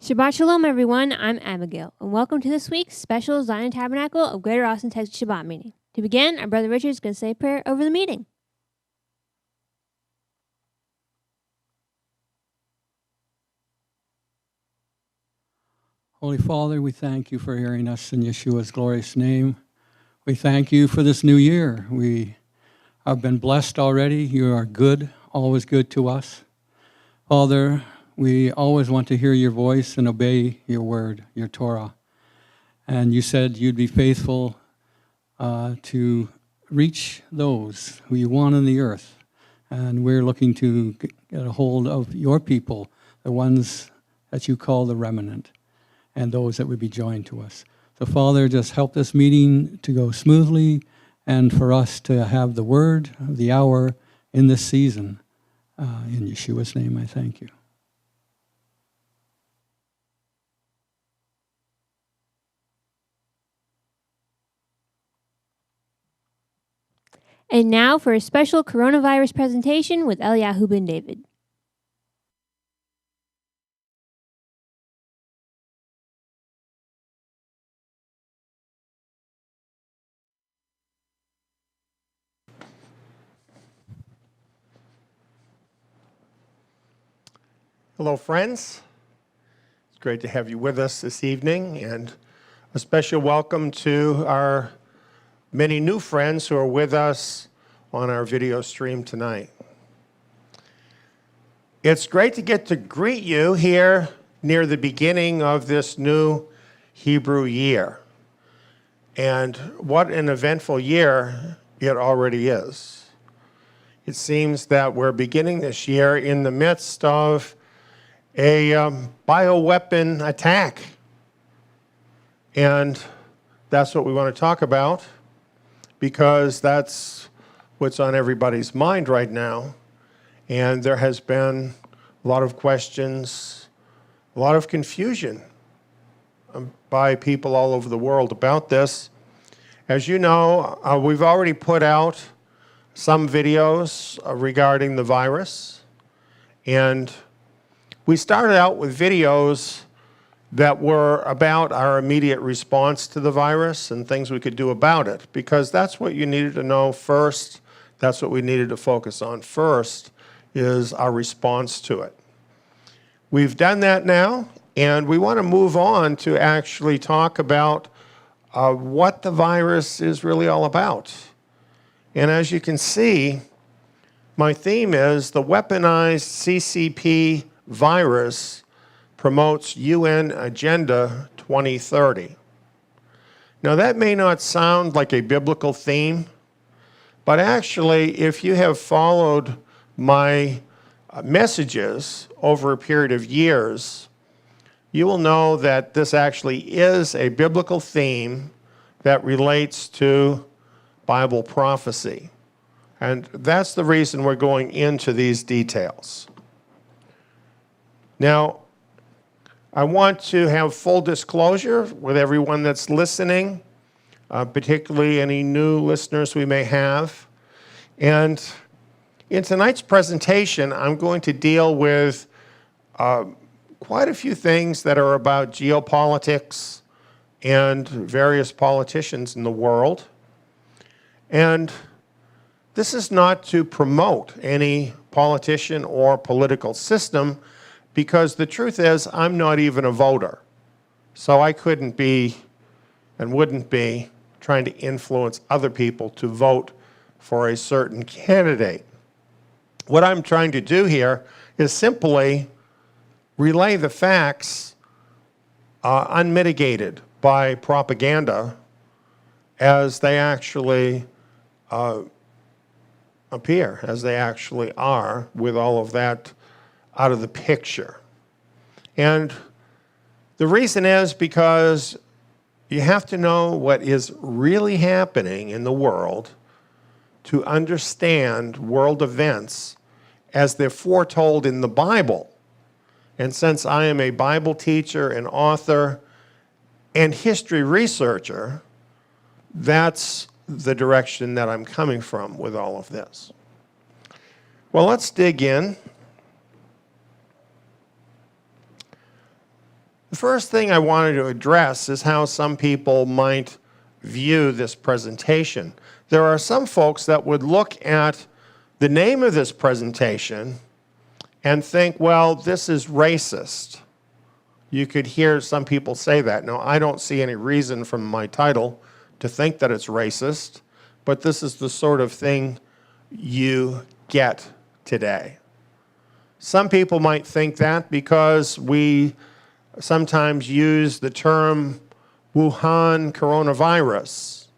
Shabbat Shalom, everyone. I'm Abigail, and welcome to this week's special Zion Tabernacle of Greater Austin, Texas Shabbat meeting. To begin, our brother Richard is going to say a prayer over the meeting. Holy Father, we thank you for hearing us in Yeshua's glorious name. We thank you for this new year. We have been blessed already. You are good, always good to us. Father, we always want to hear your voice and obey your word, your Torah. And you said you'd be faithful to reach those who you want on the earth. And we're looking to get a hold of your people, the ones that you call the remnant, and those that would be joined to us. So, Father, just help this meeting to go smoothly and for us to have the word of the hour in this season. In Yeshua's name, I thank you. And now for a special coronavirus presentation with Eliyahu ben David. Hello, friends. It's great to have you with us this evening, and a special welcome to our many new friends who are with us on our video stream tonight. It's great to get to greet you here near the beginning of this new Hebrew year. And what an eventful year it already is. It seems that we're beginning this year in the midst of a bioweapon attack. And that's what we want to talk about, because that's what's on everybody's mind right now. And there has been a lot of questions, a lot of confusion by people all over the world about this. As you know, we've already put out some videos regarding the virus. And we started out with videos that were about our immediate response to the virus and things we could do about it, because that's what you needed to know first. That's what we needed to focus on first, is our response to it. We've done that now, and we want to move on to actually talk about what the virus is really all about. And as you can see, my theme is the weaponized CCP virus promotes UN Agenda 2030. Now, that may not sound like a biblical theme, but actually, if you have followed my messages over a period of years, you will know that this actually is a biblical theme that relates to Bible prophecy. And that's the reason we're going into these details. Now, I want to have full disclosure with everyone that's listening, particularly any new listeners we may have. And in tonight's presentation, I'm going to deal with quite a few things that are about geopolitics and various politicians in the world. And this is not to promote any politician or political system, because the truth is, I'm not even a voter. So I couldn't be and wouldn't be trying to influence other people to vote for a certain candidate. What I'm trying to do here is simply relay the facts unmitigated by propaganda as they actually appear, as they actually are, with all of that out of the picture. And the reason is because you have to know what is really happening in the world to understand world events as they're foretold in the Bible. And since I am a Bible teacher and author and history researcher, that's the direction that I'm coming from with all of this. Well, let's dig in. The first thing I wanted to address is how some people might view this presentation. There are some folks that would look at the name of this presentation and think, well, this is racist. You could hear some people say that. Now, I don't see any reason from my title to think that it's racist, but this is the sort of thing you get today. Some people might think that because we sometimes use the term Wuhan coronavirus,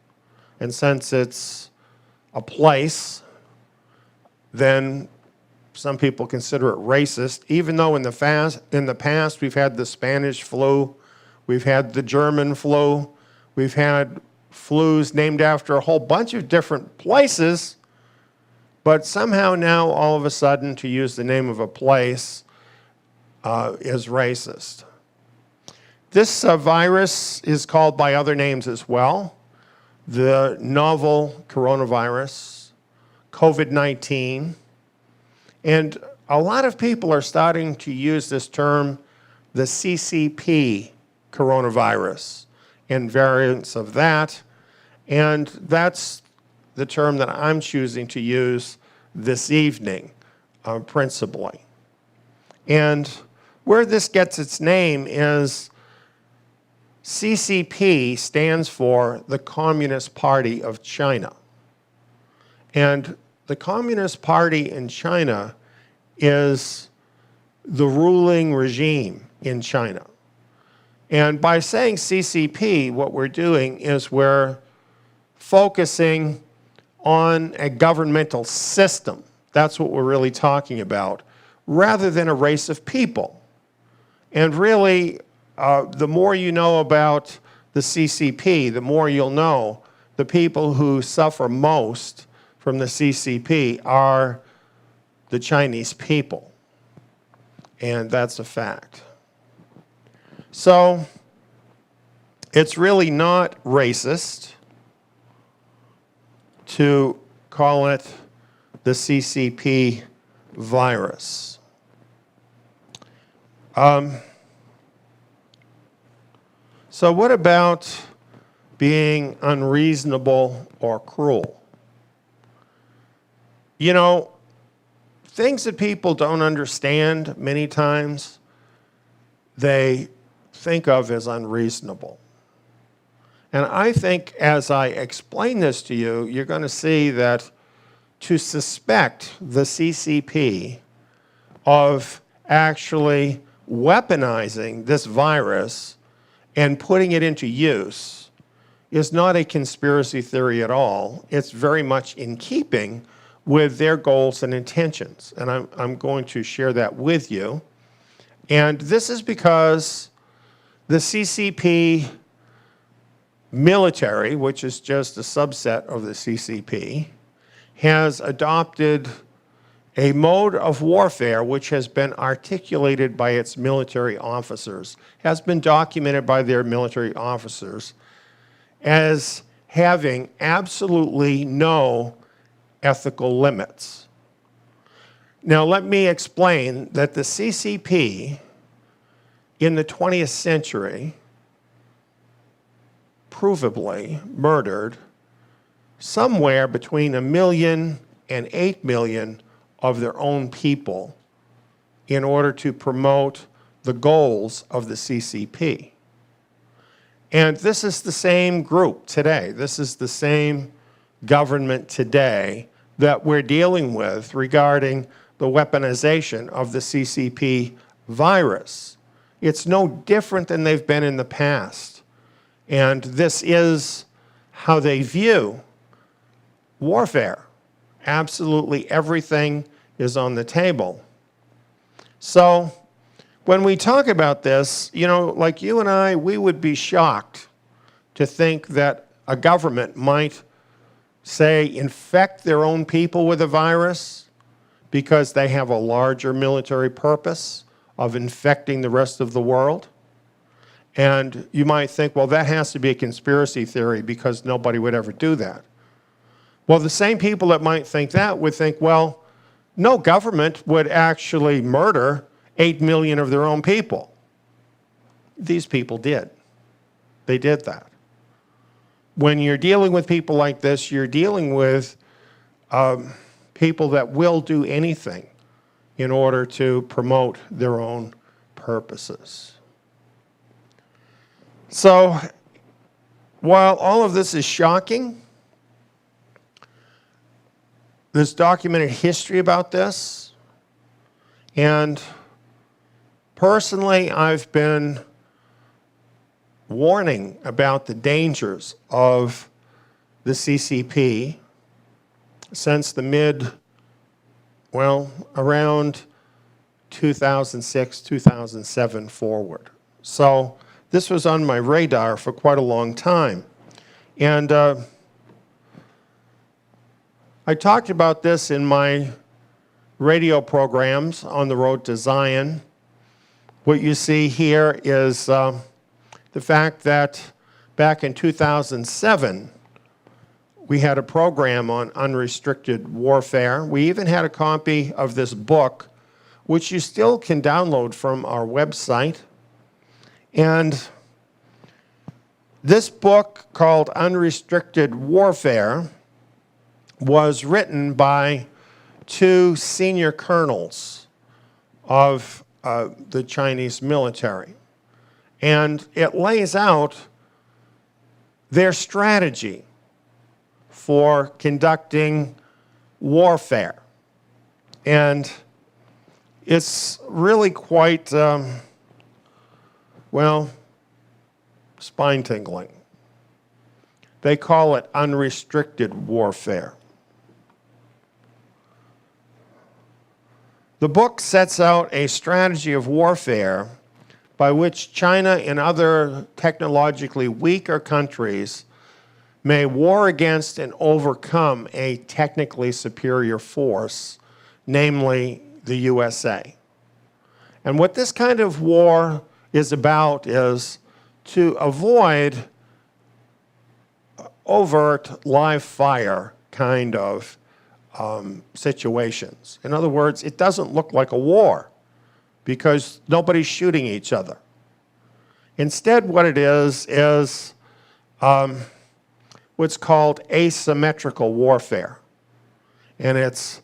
and since it's a place, then some people consider it racist, even though in the past we've had the Spanish flu, we've had the German flu, we've had flus named after a whole bunch of different places, but somehow now all of a sudden to use the name of a place is racist. This virus is called by other names as well. The novel coronavirus, COVID-19. And a lot of people are starting to use this term, the CCP coronavirus, and variants of that. And that's the term that I'm choosing to use this evening, principally. And where this gets its name is CCP stands for the Communist Party of China. And the Communist Party in China is the ruling regime in China. And by saying CCP, what we're doing is we're focusing on a governmental system. That's what we're really talking about, rather than a race of people. And really, the more you know about the CCP, the more you'll know the people who suffer most from the CCP are the Chinese people. And that's a fact. So it's really not racist to call it the CCP virus. So what about being unreasonable or cruel? You know, things that people don't understand many times, they think of as unreasonable. And I think as I explain this to you, you're going to see that to suspect the CCP of actually weaponizing this virus and putting it into use is not a conspiracy theory at all. It's very much in keeping with their goals and intentions. And I'm going to share that with you. And this is because the CCP military, which is just a subset of the CCP, has adopted a mode of warfare which has been articulated by its military officers, has been documented by their military officers as having absolutely no ethical limits. Now, let me explain that the CCP in the 20th century provably murdered somewhere between 1 million and 8 million of their own people in order to promote the goals of the CCP. And this is the same group today. This is the same government today that we're dealing with regarding the weaponization of the CCP virus. It's no different than they've been in the past. And this is how they view warfare. Absolutely everything is on the table. So when we talk about this, you know, like you and I, we would be shocked to think that a government might, say, infect their own people with a virus because they have a larger military purpose of infecting the rest of the world. And you might think, well, that has to be a conspiracy theory because nobody would ever do that. Well, the same people that might think that would think, well, no government would actually murder 8 million of their own people. these people did. They did that. When you're dealing with people like this, you're dealing with people that will do anything in order to promote their own purposes. So, while all of this is shocking, there's documented history about this, and personally, I've been warning about the dangers of the CCP since the around 2006, 2007 forward. So this was on my radar for quite a long time. And I talked about this in my radio programs on the road to Zion. What you see here is the fact that back in 2007, we had a program on unrestricted warfare. We even had a copy of this book, which you still can download from our website. And this book, called Unrestricted Warfare, was written by two senior colonels of the Chinese military. And it lays out their strategy for conducting warfare. And it's really quite, spine-tingling. They call it unrestricted warfare. The book sets out a strategy of warfare by which China and other technologically weaker countries may war against and overcome a technically superior force, namely the USA. And what this kind of war is about is to avoid overt live fire kind of situations. In other words, it doesn't look like a war because nobody's shooting each other. Instead, what it is what's called asymmetrical warfare. And it's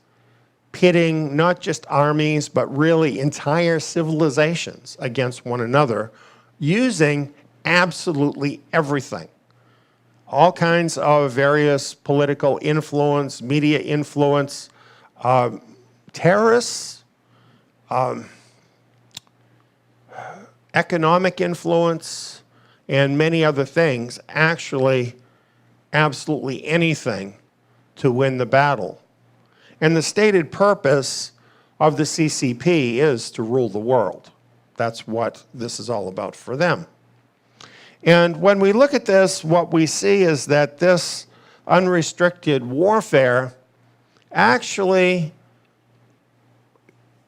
pitting not just armies, but really entire civilizations against one another using absolutely everything. All kinds of various political influence, media influence, terrorists, economic influence, and many other things, actually absolutely anything to win the battle. And the stated purpose of the CCP is to rule the world. That's what this is all about for them. And when we look at this, what we see is that this unrestricted warfare actually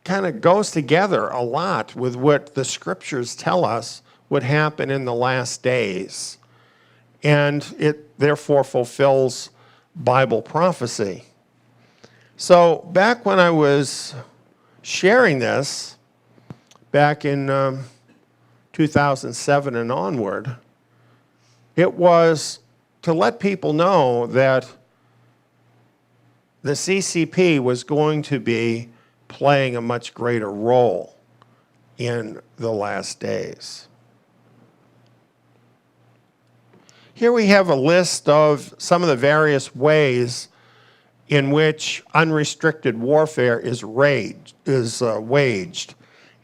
kind of goes together a lot with what the scriptures tell us would happen in the last days. And it therefore fulfills Bible prophecy. So back when I was sharing this, back in 2007 and onward, it was to let people know that the CCP was going to be playing a much greater role in the last days. Here we have a list of some of the various ways in which unrestricted warfare is waged.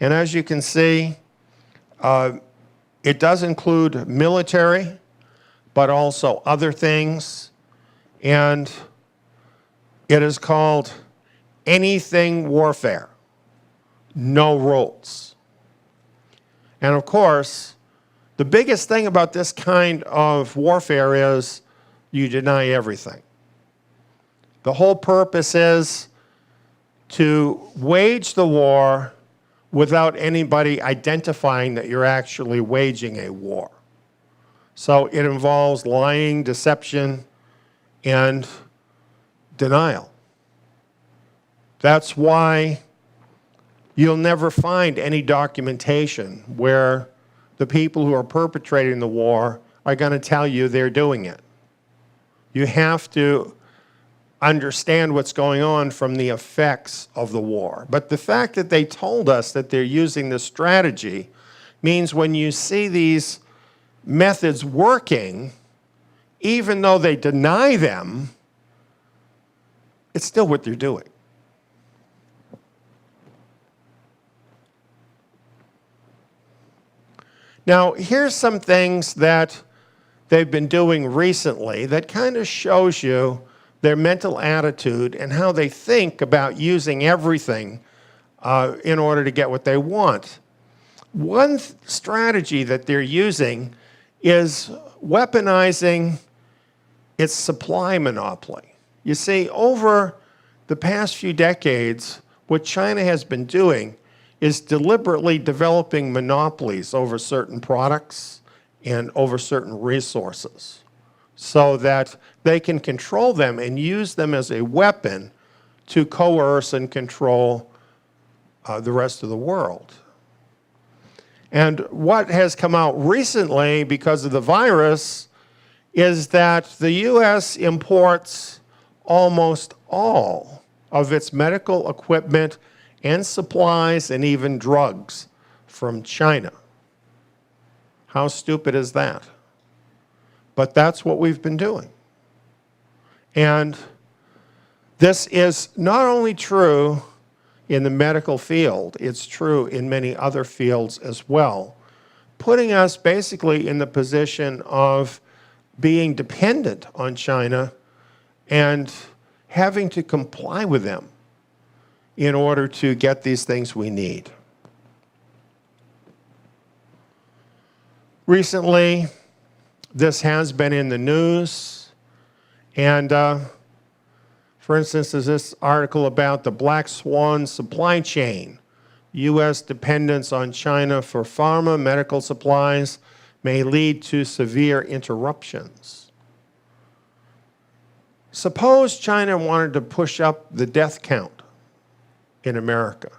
And as you can see, it does include military, but also other things. And it is called anything warfare, no rules. And of course, the biggest thing about this kind of warfare is you deny everything. The whole purpose is to wage the war without anybody identifying that you're actually waging a war. So it involves lying, deception, and denial. That's why you'll never find any documentation where the people who are perpetrating the war are going to tell you they're doing it. You have to understand what's going on from the effects of the war. But the fact that they told us that they're using this strategy means when you see these methods working, even though they deny them, it's still what they're doing. Now, here's some things that they've been doing recently that kind of shows you their mental attitude and how they think about using everything in order to get what they want. One strategy that they're using is weaponizing its supply monopoly. You see, over the past few decades, what China has been doing is deliberately developing monopolies over certain products and over certain resources so that they can control them and use them as a weapon to coerce and control the rest of the world. And what has come out recently because of the virus is that the U.S. imports almost all of its medical equipment and supplies and even drugs from China. How stupid is that? But that's what we've been doing. And this is not only true in the medical field, it's true in many other fields as well, putting us basically in the position of being dependent on China and having to comply with them in order to get these things we need. Recently, this has been in the news, and for instance, there's this article about the Black Swan supply chain. U.S. dependence on China for pharma, medical supplies may lead to severe interruptions. Suppose China wanted to push up the death count in America.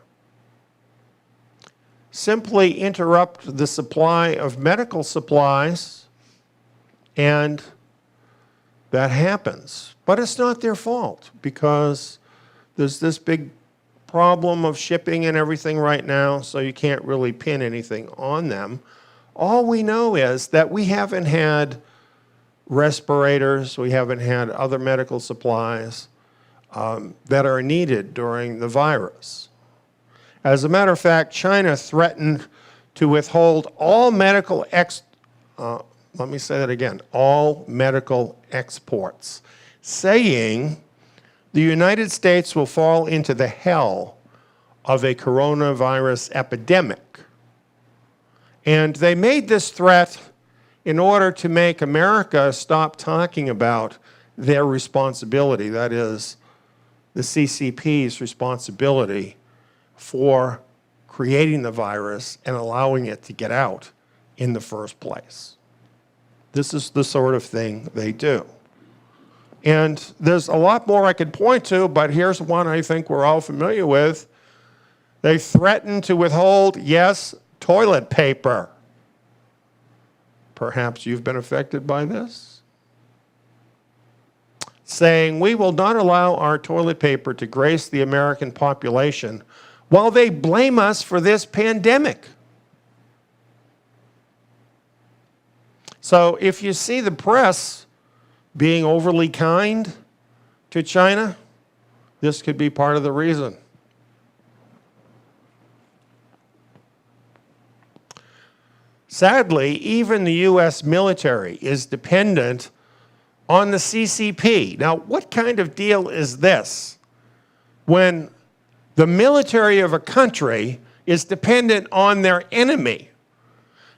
Simply interrupt the supply of medical supplies, and that happens. But it's not their fault because there's this big problem of shipping and everything right now, so you can't really pin anything on them. All we know is that we haven't had respirators, we haven't had other medical supplies that are needed during the virus. As a matter of fact, China threatened to withhold all medical all medical exports, saying the United States will fall into the hell of a coronavirus epidemic. And they made this threat in order to make America stop talking about their responsibility, that is, the CCP's responsibility for creating the virus and allowing it to get out in the first place. This is the sort of thing they do. And there's a lot more I could point to, but here's one I think we're all familiar with. They threatened to withhold, yes, toilet paper. Perhaps you've been affected by this. Saying, we will not allow our toilet paper to grace the American population while they blame us for this pandemic. So if you see the press being overly kind to China, this could be part of the reason. Sadly, even the U.S. military is dependent on the CCP. Now, what kind of deal is this when the military of a country is dependent on their enemy?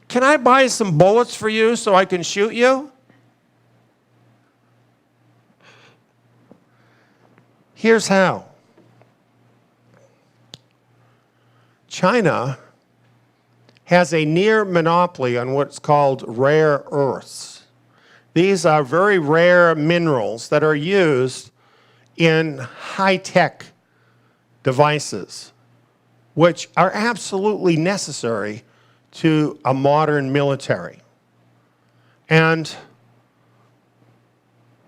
Can I buy some bullets for you so I can shoot you? Here's how. China has a near monopoly on what's called rare earths. These are very rare minerals that are used in high-tech devices, which are absolutely necessary to a modern military. And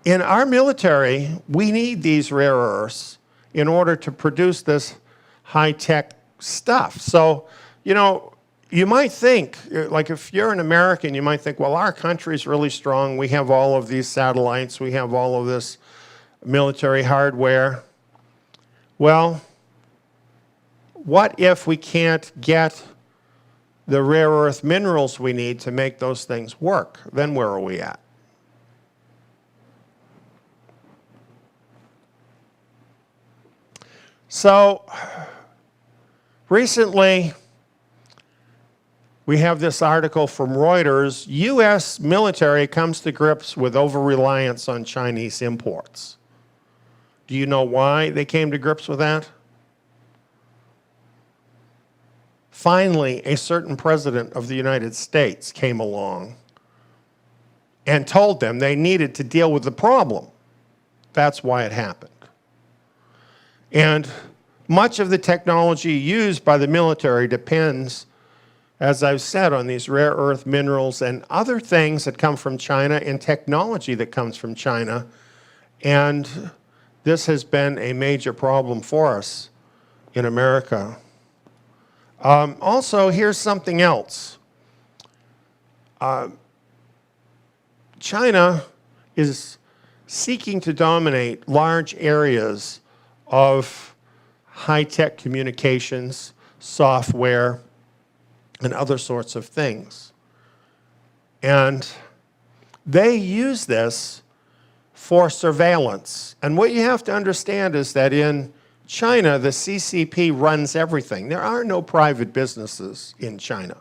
in our military, we need these rare earths in order to produce this high-tech stuff. So, you might think, like if you're an American, you might think, well, our country's really strong. We have all of these satellites. We have all of this military hardware. Well, what if we can't get the rare earth minerals we need to make those things work? Then where are we at? So, recently, we have this article from Reuters. U.S. military comes to grips with over-reliance on Chinese imports. Do you know why they came to grips with that? Finally, a certain president of the United States came along and told them they needed to deal with the problem. That's why it happened. And much of the technology used by the military depends, as I've said, on these rare earth minerals and other things that come from China and technology that comes from China. And this has been a major problem for us in America. Also, here's something else. China is seeking to dominate large areas of high-tech communications, software, and other sorts of things. And they use this for surveillance. And what you have to understand is that in China, the CCP runs everything. There are no private businesses in China.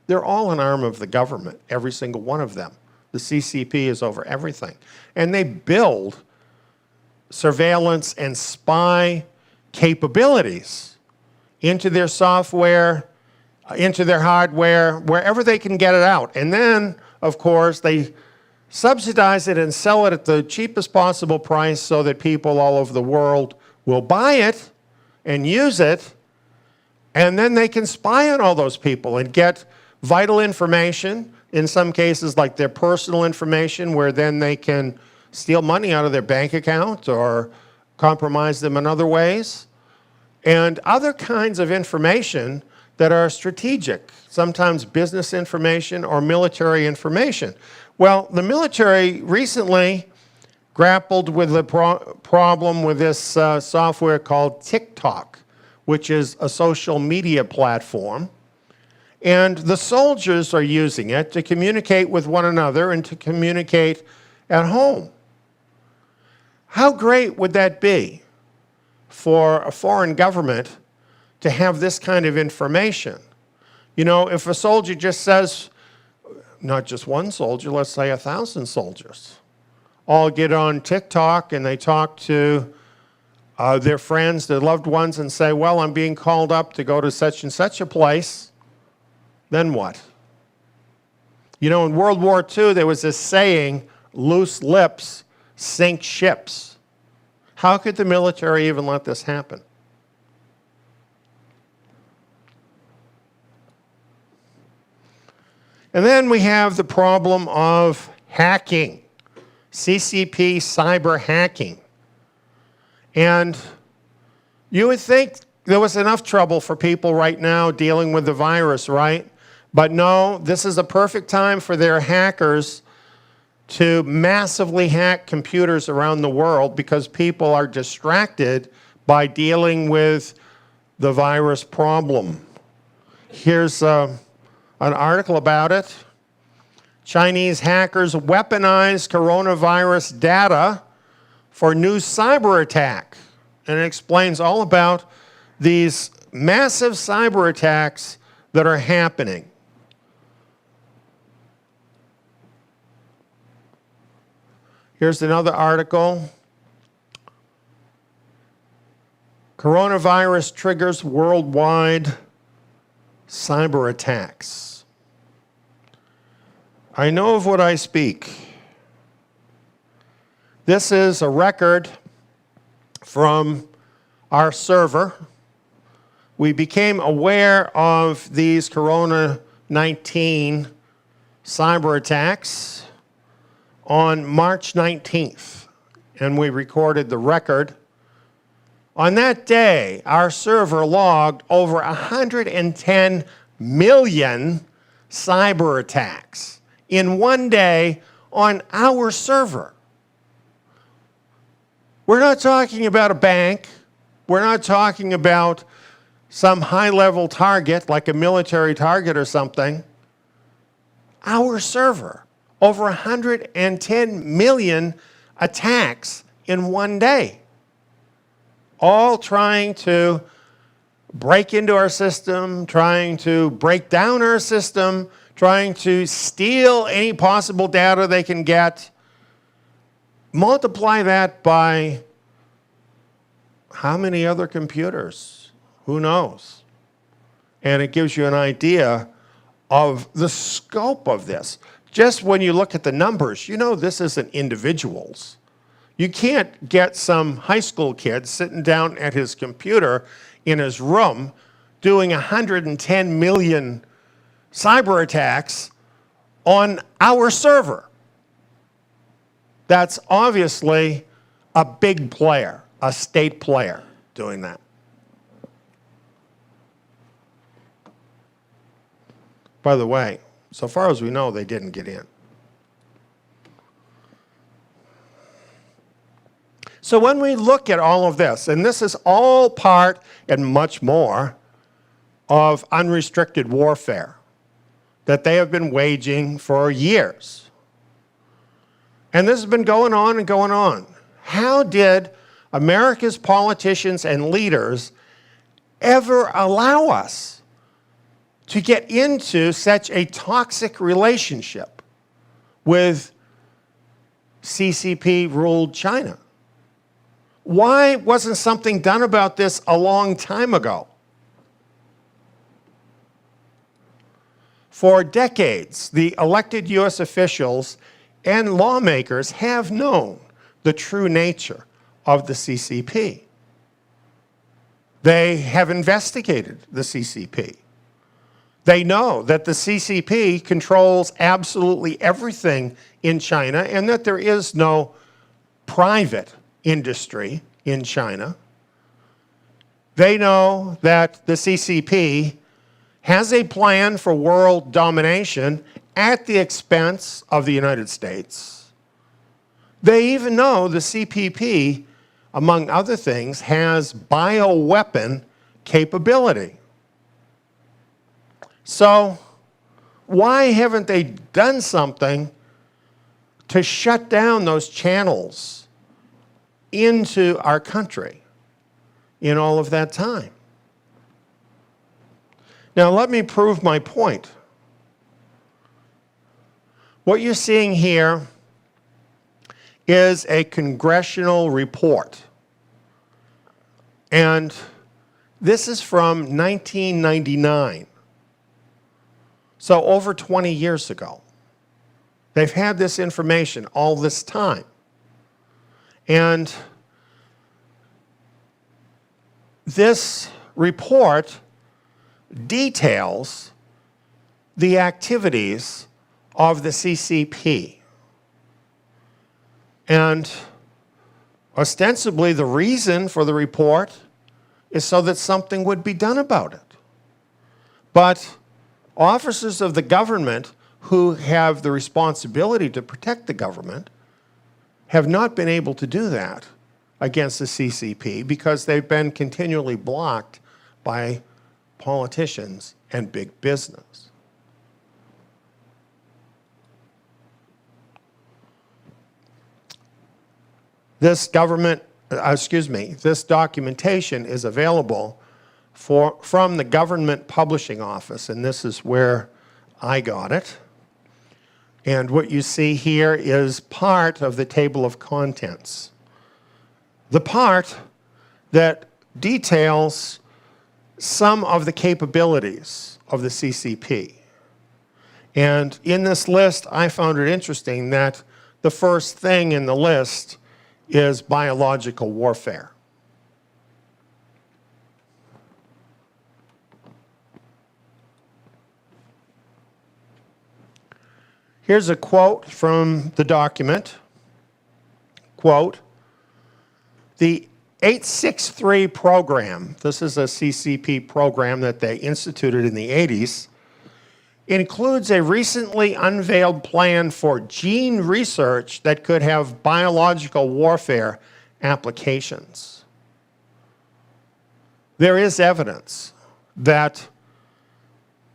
They're all an arm of the government, every single one of them. The CCP is over everything. And they build surveillance and spy capabilities into their software, into their hardware, wherever they can get it out. And then, of course, they subsidize it and sell it at the cheapest possible price so that people all over the world will buy it and use it, and then they can spy on all those people and get vital information, in some cases like their personal information, where then they can steal money out of their bank account or compromise them in other ways, and other kinds of information that are strategic, sometimes business information or military information. Well, the military recently grappled with the problem with this software called TikTok, which is a social media platform. And the soldiers are using it to communicate with one another and to communicate at home. How great would that be for a foreign government to have this kind of information? You know, if a soldier just says, not just one soldier, let's say 1,000 soldiers, all get on TikTok and they talk to their friends, their loved ones, and say, well, I'm being called up to go to such and such a place, then what? You know, in World War II, there was this saying, loose lips sink ships. How could the military even let this happen? And then we have the problem of hacking, CCP cyber hacking. And you would think there was enough trouble for people right now dealing with the virus, right? But no, this is a perfect time for their hackers to massively hack computers around the world because people are distracted by dealing with the virus problem. Here's an article about it. Chinese hackers weaponize coronavirus data for new cyber attack. And it explains all about these massive cyber attacks that are happening. Here's another article. Coronavirus triggers worldwide cyber attacks. I know of what I speak. This is a record from our server. We became aware of these coronavirus 19 cyber attacks on March 19th, and we recorded the record. On that day, our server logged over 110 million cyber attacks in one day on our server. We're not talking about a bank. We're not talking about some high-level target, like a military target or something. Our server, over 110 million attacks in one day, all trying to break into our system, trying to break down our system, trying to steal any possible data they can get. Multiply that by how many other computers? Who knows? And it gives you an idea of the scope of this. Just when you look at the numbers, you know this isn't individuals. You can't get some high school kid sitting down at his computer in his room doing 110 million cyber attacks on our server. That's obviously a big player, a state player doing that. By the way, so far as we know, they didn't get in. So when we look at all of this, and this is all part and much more of unrestricted warfare that they have been waging for years. And this has been going on and going on. How did America's politicians and leaders ever allow us to get into such a toxic relationship with CCP-ruled China? Why wasn't something done about this a long time ago? For decades, the elected U.S. officials and lawmakers have known the true nature of the CCP. They have investigated the CCP. They know that the CCP controls absolutely everything in China and that there is no private industry in China. They know that the CCP has a plan for world domination at the expense of the United States. They even know the CPP, among other things, has bioweapon capability. So why haven't they done something to shut down those channels into our country in all of that time? Now let me prove my point. What you're seeing here is a congressional report. And this is from 1999. So over 20 years ago. They've had this information all this time. And this report details the activities of the CCP. And ostensibly the reason for the report is so that something would be done about it. But officers of the government who have the responsibility to protect the government have not been able to do that against the CCP because they've been continually blocked by politicians and big business. This documentation is available from the Government Publishing Office, and this is where I got it. And what you see here is part of the table of contents. The part that details some of the capabilities of the CCP. And in this list, I found it interesting that the first thing in the list is biological warfare. Here's a quote from the document. Quote, the 863 program, this is a CCP program that they instituted in the 80s, includes a recently unveiled plan for gene research that could have biological warfare applications. There is evidence that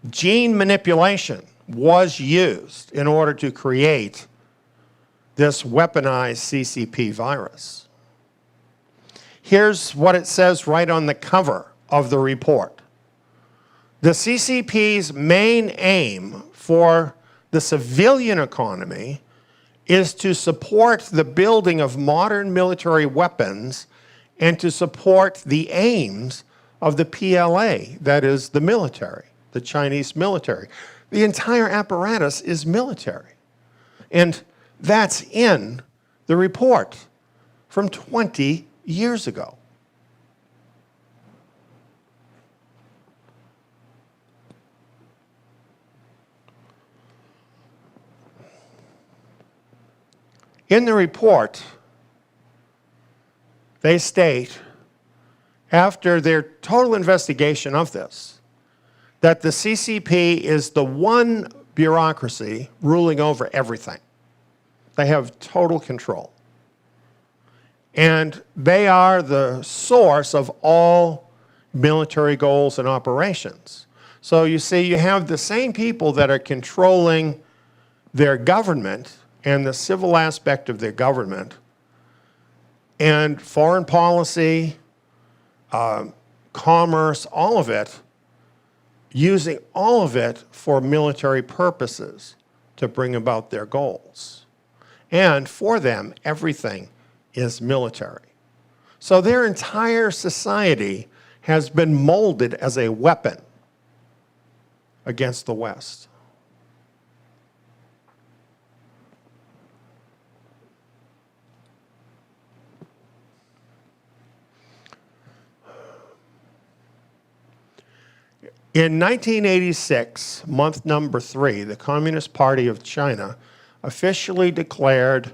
gene manipulation was used in order to create this weaponized CCP virus. Here's what it says right on the cover of the report. The CCP's main aim for the civilian economy is to support the building of modern military weapons and to support the aims of the PLA, that is the military, the Chinese military. The entire apparatus is military. And that's in the report from 20 years ago. In the report, they state, after their total investigation of this, that the CCP is the one bureaucracy ruling over everything. They have total control. And they are the source of all military goals and operations. So you see, you have the same people that are controlling their government and the civil aspect of their government, and foreign policy, commerce, all of it, using all of it for military purposes to bring about their goals. And for them, everything is military. So their entire society has been molded as a weapon against the West. In 1986, month number 3, the Communist Party of China officially declared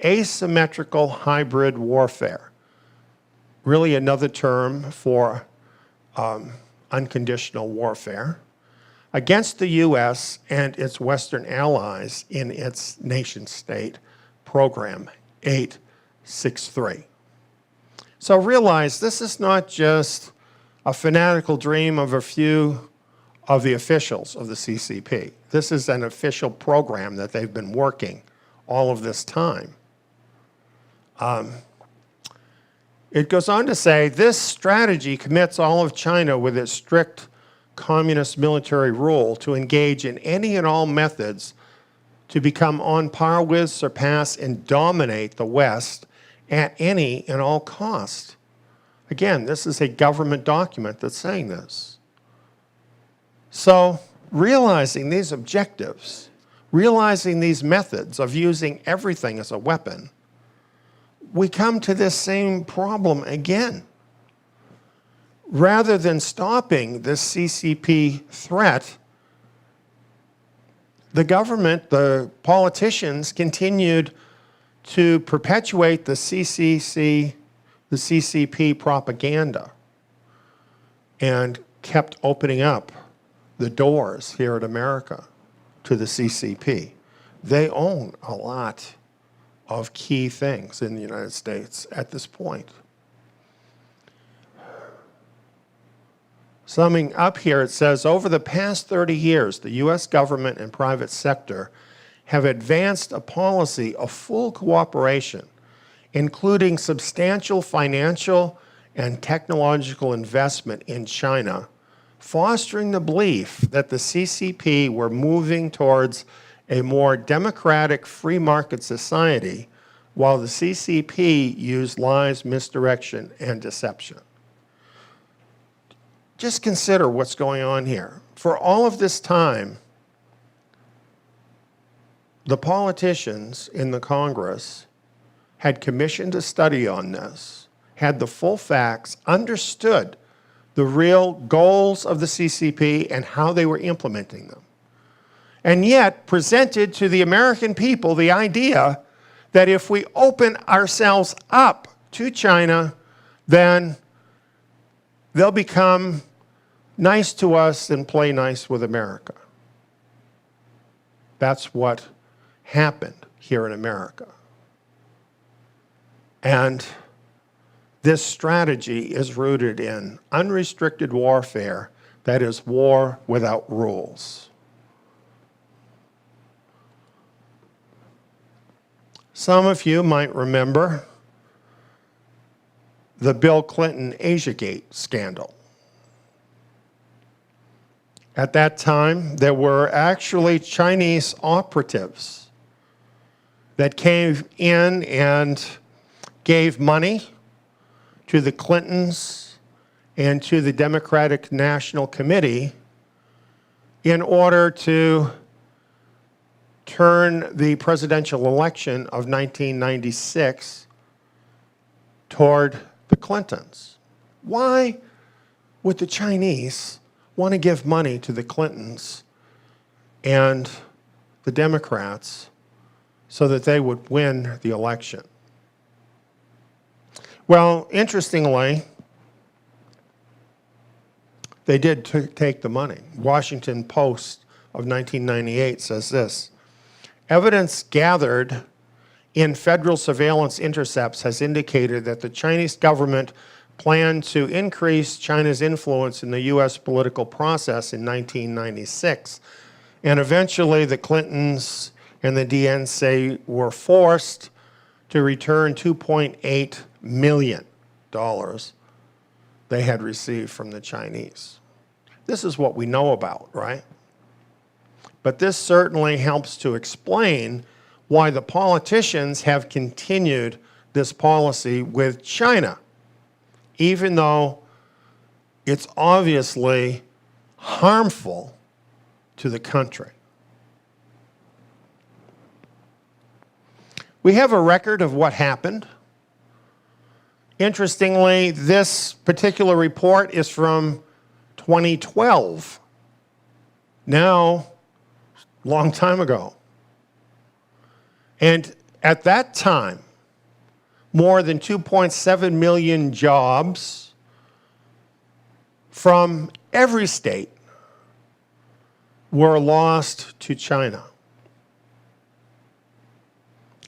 asymmetrical hybrid warfare, really another term for unconditional warfare, against the U.S. and its Western allies in its nation-state program 863. So realize this is not just a fanatical dream of a few of the officials of the CCP. This is an official program that they've been working all of this time. It goes on to say, this strategy commits all of China with its strict communist military rule to engage in any and all methods to become on par with, surpass, and dominate the West at any and all cost. Again, this is a government document that's saying this. So, realizing these objectives, realizing these methods of using everything as a weapon, we come to this same problem again. Rather than stopping this CCP threat, the government, the politicians, continued to perpetuate the CCP propaganda and kept opening up the doors here in America to the CCP. They own a lot of key things in the United States at this point. Summing up here, it says, over the past 30 years, the U.S. government and private sector have advanced a policy of full cooperation, including substantial financial and technological investment in China, fostering the belief that the CCP were moving towards a more democratic free market society, while the CCP used lies, misdirection, and deception. Just consider what's going on here. For all of this time, the politicians in the Congress had commissioned a study on this, had the full facts, understood the real goals of the CCP and how they were implementing them. and yet presented to the American people the idea that if we open ourselves up to China, then they'll become nice to us and play nice with America. That's what happened here in America. And this strategy is rooted in unrestricted warfare, that is, war without rules. Some of you might remember the Bill Clinton Asiagate scandal. At that time, there were actually Chinese operatives that came in and gave money to the Clintons and to the Democratic National Committee in order to turn the presidential election of 1996 toward the Clintons. Why would the Chinese want to give money to the Clintons and the Democrats so that they would win the election? Well, interestingly, they did take the money. Washington Post of 1998 says this: evidence gathered in federal surveillance intercepts has indicated that the Chinese government planned to increase China's influence in the U.S. political process in 1996. And eventually the Clintons and the DNC were forced to return $2.8 million they had received from the Chinese. This is what we know about, right? But this certainly helps to explain why the politicians have continued this policy with China, even though it's obviously harmful to the country. We have a record of what happened. Interestingly, this particular report is from 2012. Now, a long time ago. And at that time, more than 2.7 million jobs from every state were lost to China.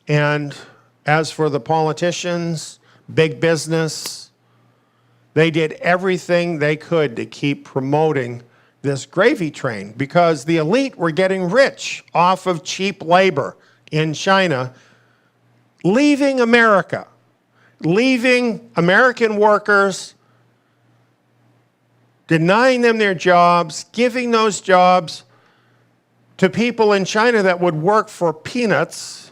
And as for the politicians, big business, they did everything they could to keep promoting this gravy train because the elite were getting rich off of cheap labor in China, leaving America, leaving American workers, denying them their jobs, giving those jobs to people in China that would work for peanuts,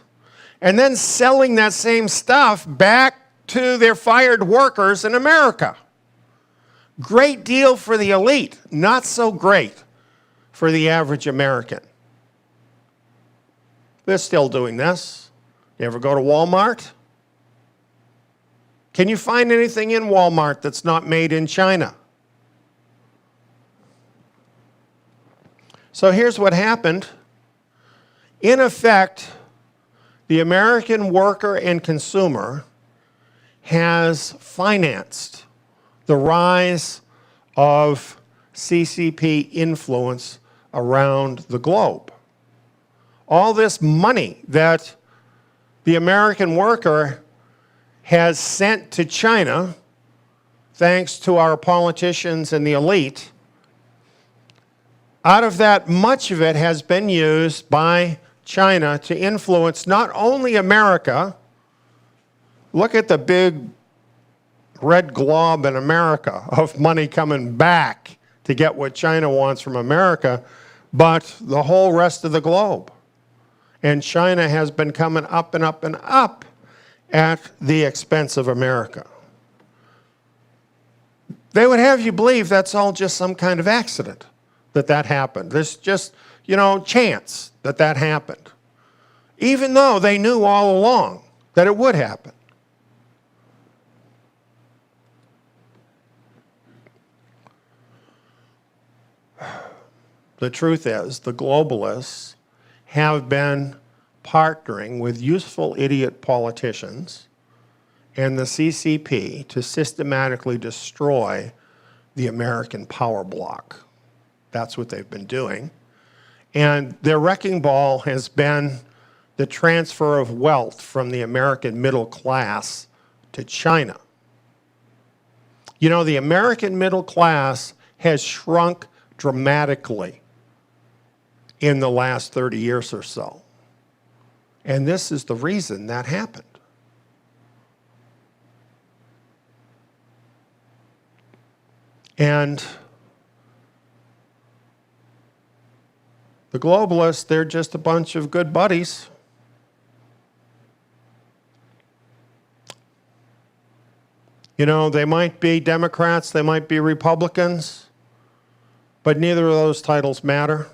and then selling that same stuff back to their fired workers in America. Great deal for the elite, not so great for the average American. They're still doing this. You ever go to Walmart? Can you find anything in Walmart that's not made in China? So here's what happened. In effect, the American worker and consumer has financed the rise of CCP influence around the globe. All this money that the American worker has sent to China, thanks to our politicians and the elite, out of that, much of it has been used by China to influence not only America. Look at the big red glob in America of money coming back to get what China wants from America, but the whole rest of the globe. And China has been coming up and up and up at the expense of America. They would have you believe that's all just some kind of accident, that happened. There's just, chance that happened. Even though they knew all along that it would happen. the truth is, the globalists have been partnering with useful idiot politicians and the CCP to systematically destroy the American power bloc. That's what they've been doing. And their wrecking ball has been the transfer of wealth from the American middle class to China. You know, the American middle class has shrunk dramatically in the last 30 years or so. And this is the reason that happened. And the globalists, they're just a bunch of good buddies. You know, they might be Democrats, they might be Republicans, but neither of those titles matter.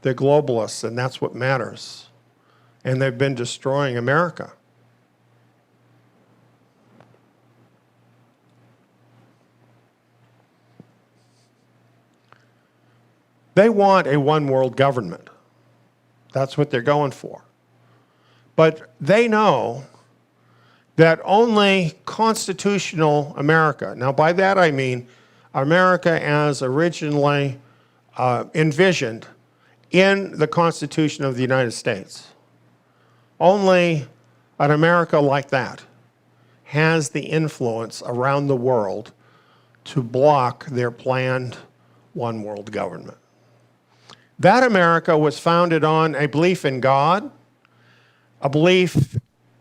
They're globalists, and that's what matters. And they've been destroying America. They want a one-world government. That's what they're going for. But they know that only constitutional America, now by that I mean America as originally envisioned in the Constitution of the United States, only an America like that has the influence around the world to block their planned one-world government. That America was founded on a belief in God, a belief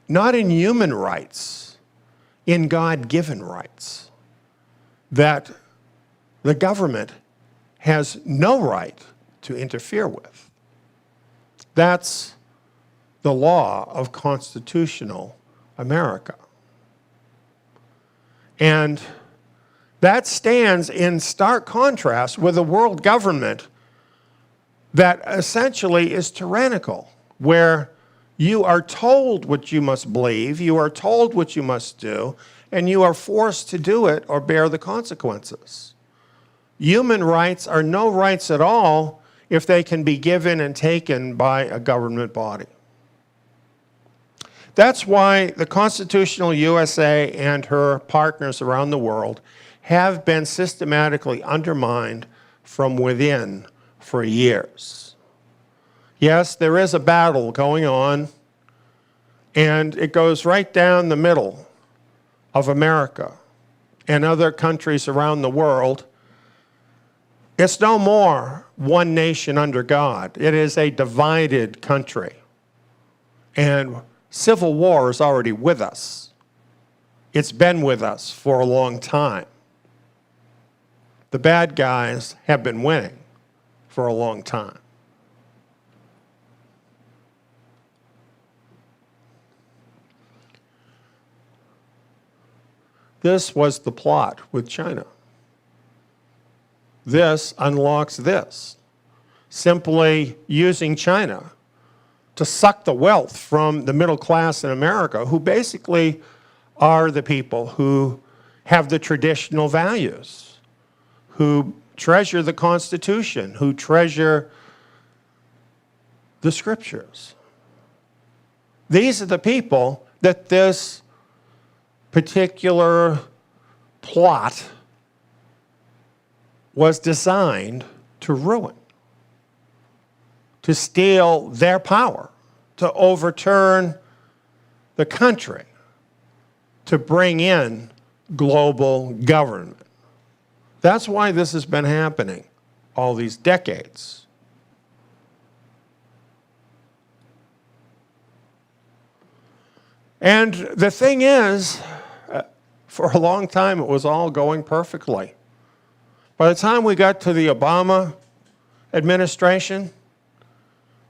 not in human rights, in God-given rights, that the government has no right to interfere with. That's the law of constitutional America. And that stands in stark contrast with a world government that essentially is tyrannical, where you are told what you must believe, you are told what you must do, and you are forced to do it or bear the consequences. Human rights are no rights at all if they can be given and taken by a government body. That's why the constitutional USA and her partners around the world have been systematically undermined from within for years. Yes, there is a battle going on, and it goes right down the middle of America and other countries around the world. It's no more one nation under God. It is a divided country. And civil war is already with us. It's been with us for a long time. The bad guys have been winning for a long time. This was the plot with China. This unlocks this. Simply using China to suck the wealth from the middle class in America, who basically are the people who have the traditional values, who treasure the Constitution, who treasure the Scriptures. These are the people that this particular plot was designed to ruin, to steal their power, to overturn the country, to bring in global government. That's why this has been happening all these decades. And the thing is, for a long time, it was all going perfectly. By the time we got to the Obama administration,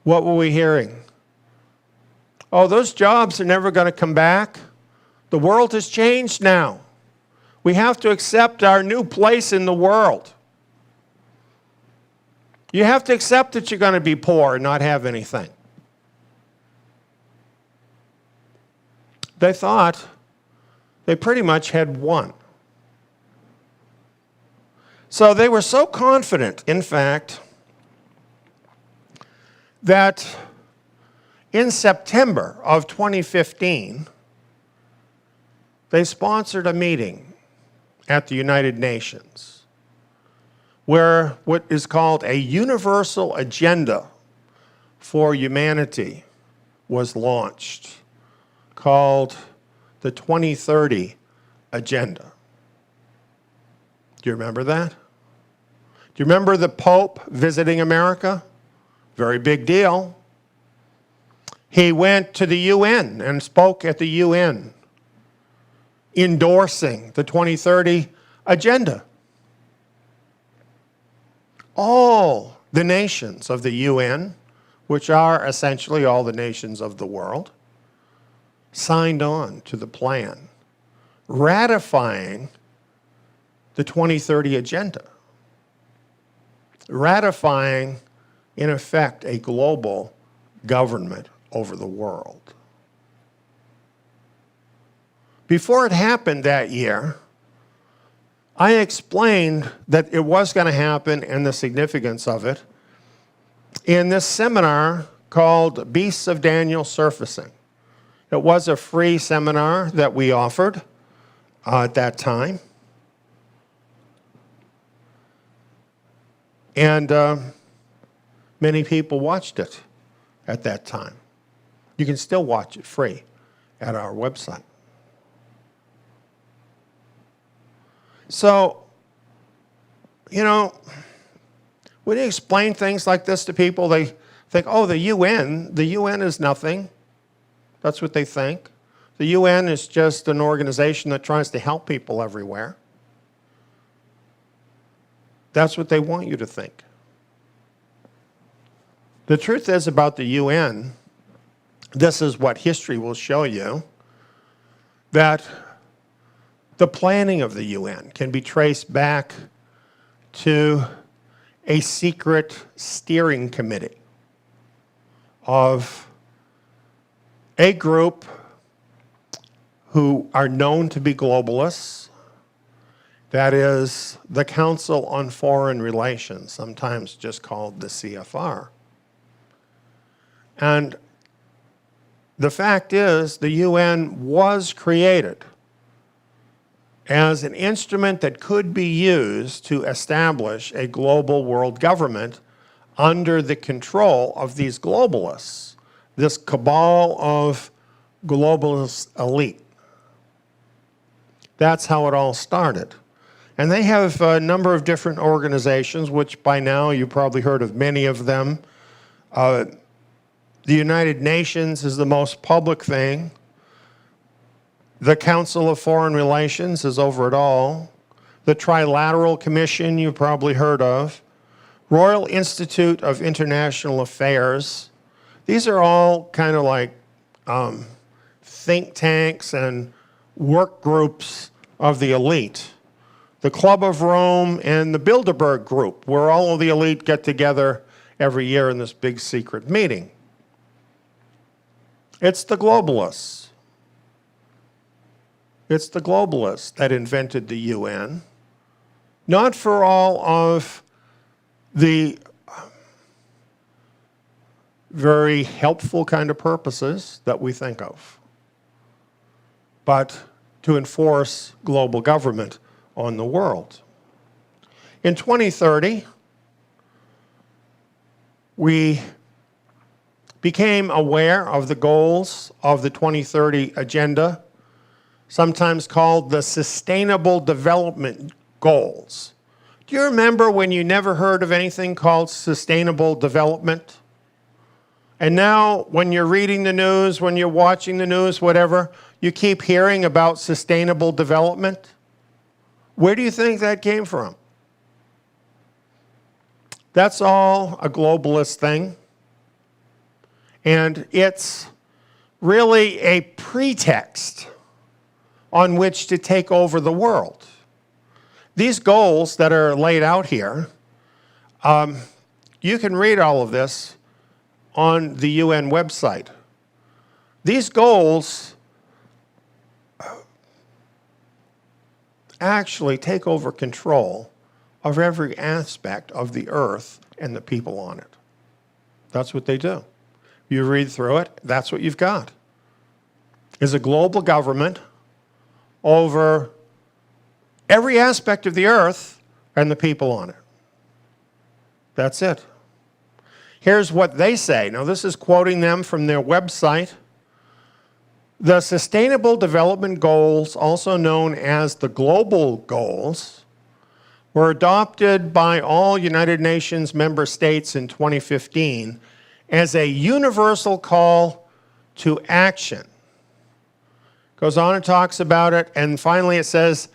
what were we hearing? Oh, those jobs are never going to come back. The world has changed now. We have to accept our new place in the world. You have to accept that you're going to be poor and not have anything. They thought they pretty much had won. So they were so confident, in fact, that in September of 2015, they sponsored a meeting at the United Nations where what is called a universal agenda for humanity was launched, called the 2030 Agenda. Do you remember that? Do you remember the Pope visiting America? Very big deal. He went to the UN and spoke at the UN, endorsing the 2030 Agenda. All the nations of the UN, which are essentially all the nations of the world, signed on to the plan, ratifying the 2030 Agenda, ratifying, in effect, a global government over the world. Before it happened that year, I explained that it was going to happen and the significance of it in this seminar called Beasts of Daniel Surfacing. It was a free seminar that we offered at that time. And many people watched it at that time. You can still watch it free at our website. So, you know, when you explain things like this to people, they think, oh, the UN is nothing. That's what they think. The UN is just an organization that tries to help people everywhere. That's what they want you to think. The truth is about the UN, this is what history will show you, that the planning of the UN can be traced back to a secret steering committee of a group who are known to be globalists. That is the Council on Foreign Relations, sometimes just called the CFR. And the fact is, the UN was created as an instrument that could be used to establish a global world government under the control of these globalists, this cabal of globalist elite. That's how it all started. And they have a number of different organizations, which by now you've probably heard of many of them. The United Nations is the most public thing. The Council of Foreign Relations is over it all. The Trilateral Commission you've probably heard of. Royal Institute of International Affairs. These are all kind of like think tanks and work groups of the elite. The Club of Rome and the Bilderberg Group, where all of the elite get together every year in this big secret meeting. It's the globalists. It's the globalists that invented the UN, not for all of the very helpful kind of purposes that we think of, but to enforce global government on the world. In 2030, we became aware of the goals of the 2030 Agenda, sometimes called the Sustainable Development Goals. Do you remember when you never heard of anything called sustainable development? And now when you're reading the news, when you're watching the news, whatever, you keep hearing about sustainable development? Where do you think that came from? That's all a globalist thing. And it's really a pretext on which to take over the world. These goals that are laid out here, you can read all of this on the UN website. These goals actually take over control of every aspect of the earth and the people on it. That's what they do. You read through it, that's what you've got. Is a global government over every aspect of the earth and the people on it. That's it. Here's what they say. Now, this is quoting them from their website. The Sustainable Development Goals, also known as the Global Goals, were adopted by all United Nations member states in 2015 as a universal call to action. Goes on and talks about it, and finally it says,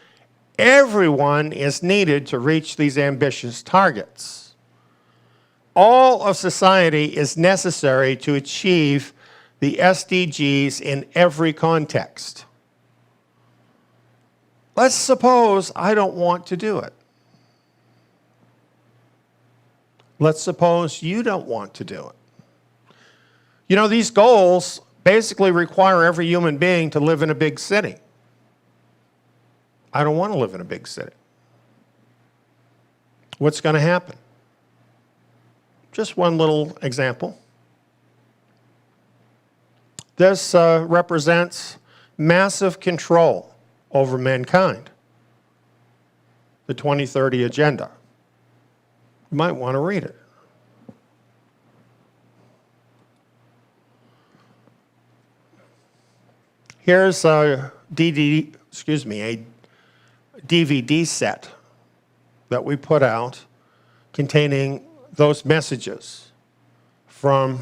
everyone is needed to reach these ambitious targets. All of society is necessary to achieve the SDGs in every context. Let's suppose I don't want to do it. Let's suppose you don't want to do it. You know, these goals basically require every human being to live in a big city. I don't want to live in a big city. What's going to happen? Just one little example. This represents massive control over mankind. The 2030 Agenda. You might want to read it. Here's a DVD set that we put out containing those messages from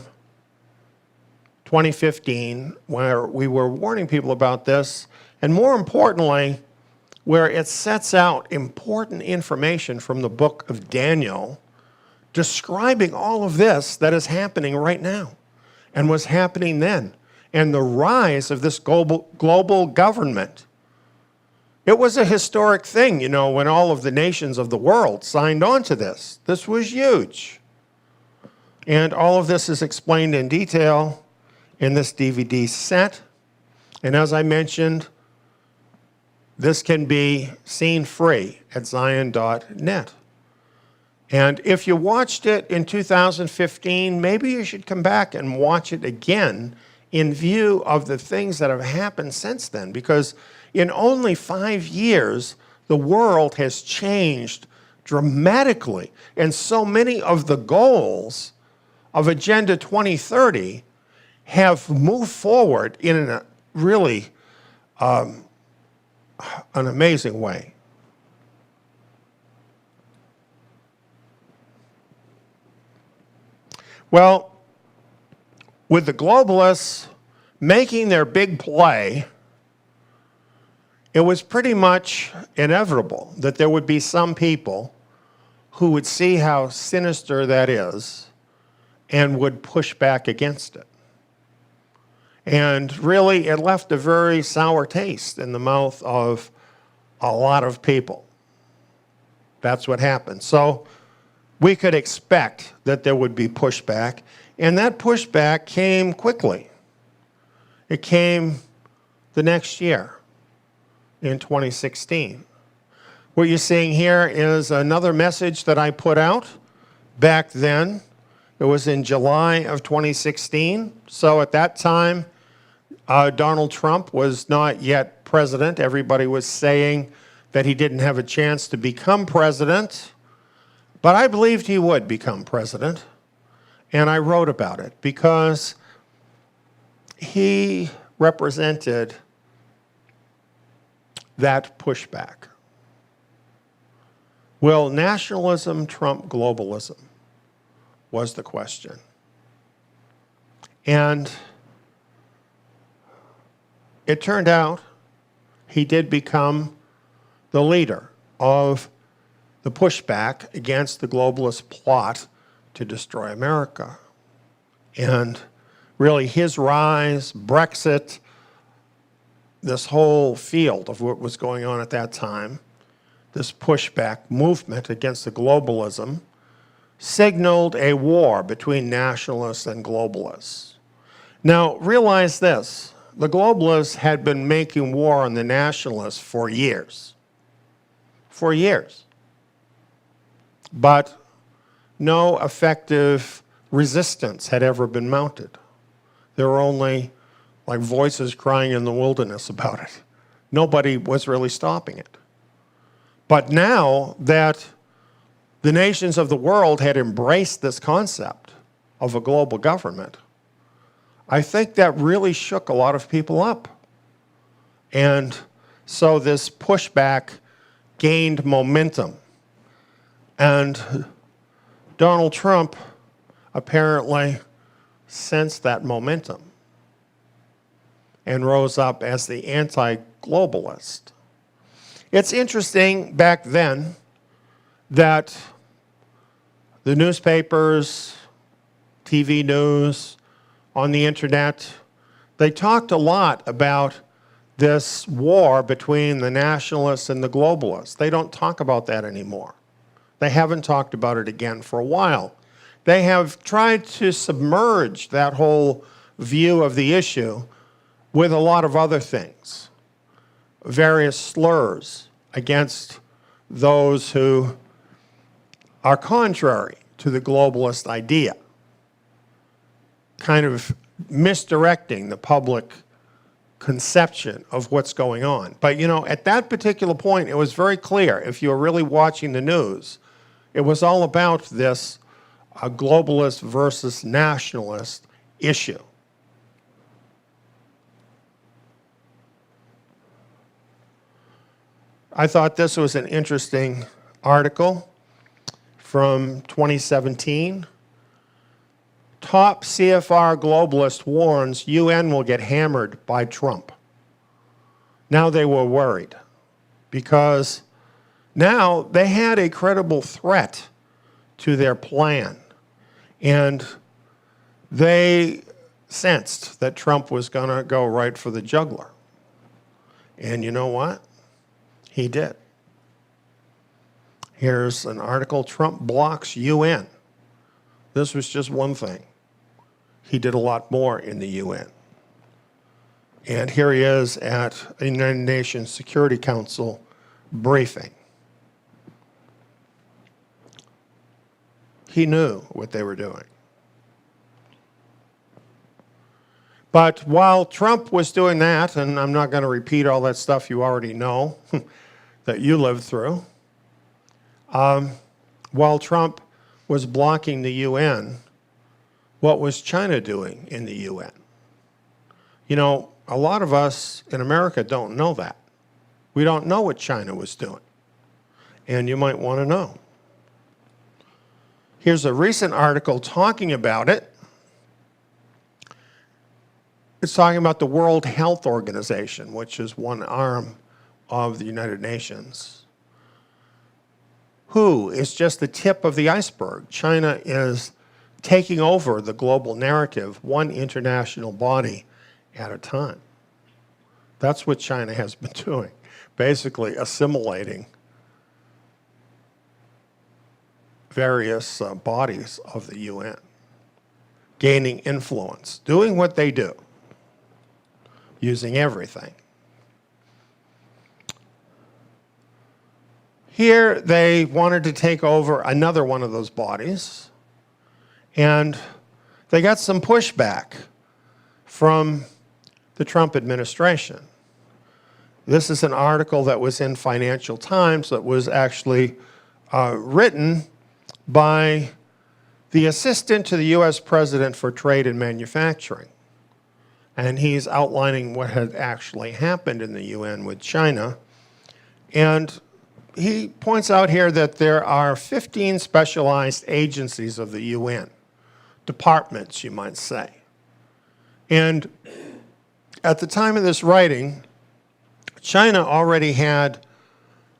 2015, where we were warning people about this, and more importantly, where it sets out important information from the book of Daniel describing all of this that is happening right now and was happening then, and the rise of this global government. It was a historic thing, you know, when all of the nations of the world signed on to this. This was huge. And all of this is explained in detail in this DVD set. And as I mentioned, this can be seen free at zion.net. And if you watched it in 2015, maybe you should come back and watch it again in view of the things that have happened since then. Because in only 5 years, the world has changed dramatically. And so many of the goals of Agenda 2030 have moved forward in a really an amazing way. Well, with the globalists making their big play, it was pretty much inevitable that there would be some people who would see how sinister that is and would push back against it. And really, it left a very sour taste in the mouth of a lot of people. That's what happened. So we could expect that there would be pushback, and that pushback came quickly. It came the next year, in 2016. What you're seeing here is another message that I put out back then. It was in July of 2016. So at that time, Donald Trump was not yet president. Everybody was saying that he didn't have a chance to become president. But I believed he would become president. And I wrote about it because he represented that pushback. Will nationalism trump globalism? Was the question. And it turned out he did become the leader of the pushback against the globalist plot to destroy America. And really his rise, Brexit, this whole field of what was going on at that time, this pushback movement against the globalism, signaled a war between nationalists and globalists. Now, realize this. The globalists had been making war on the nationalists for years. For years. but no effective resistance had ever been mounted. There were only like voices crying in the wilderness about it. Nobody was really stopping it. But now that the nations of the world had embraced this concept of a global government, I think that really shook a lot of people up. And so this pushback gained momentum. And Donald Trump apparently sensed that momentum and rose up as the anti-globalist. It's interesting back then that the newspapers, TV news, on the internet, they talked a lot about this war between the nationalists and the globalists. They don't talk about that anymore. They haven't talked about it again for a while. They have tried to submerge that whole view of the issue with a lot of other things, various slurs against those who are contrary to the globalist idea, kind of misdirecting the public conception of what's going on. But you know, at that particular point, it was very clear, if you were really watching the news, it was all about this globalist versus nationalist issue. I thought this was an interesting article from 2017. Top CFR globalist warns UN will get hammered by Trump. Now they were worried because now they had a credible threat to their plan. And they sensed that Trump was going to go right for the jugular. And you know what? He did. Here's an article, Trump blocks UN. This was just one thing. He did a lot more in the UN. And here he is at a United Nations Security Council briefing. He knew what they were doing. But while Trump was doing that, and I'm not going to repeat all that stuff you already know that you lived through, while Trump was blocking the UN, what was China doing in the UN? You know, a lot of us in America don't know that. We don't know what China was doing. And you might want to know. Here's a recent article talking about it. It's talking about the World Health Organization, which is one arm of the United Nations. WHO is just the tip of the iceberg. China is taking over the global narrative, one international body at a time. That's what China has been doing, basically assimilating various bodies of the UN, gaining influence, doing what they do, using everything. Here they wanted to take over another one of those bodies, and they got some pushback from the Trump administration. This is an article that was in Financial Times that was actually written by the assistant to the U.S. President for Trade and Manufacturing. And he's outlining what had actually happened in the UN with China. And he points out here that there are 15 specialized agencies of the UN, departments, you might say. And at the time of this writing, China already had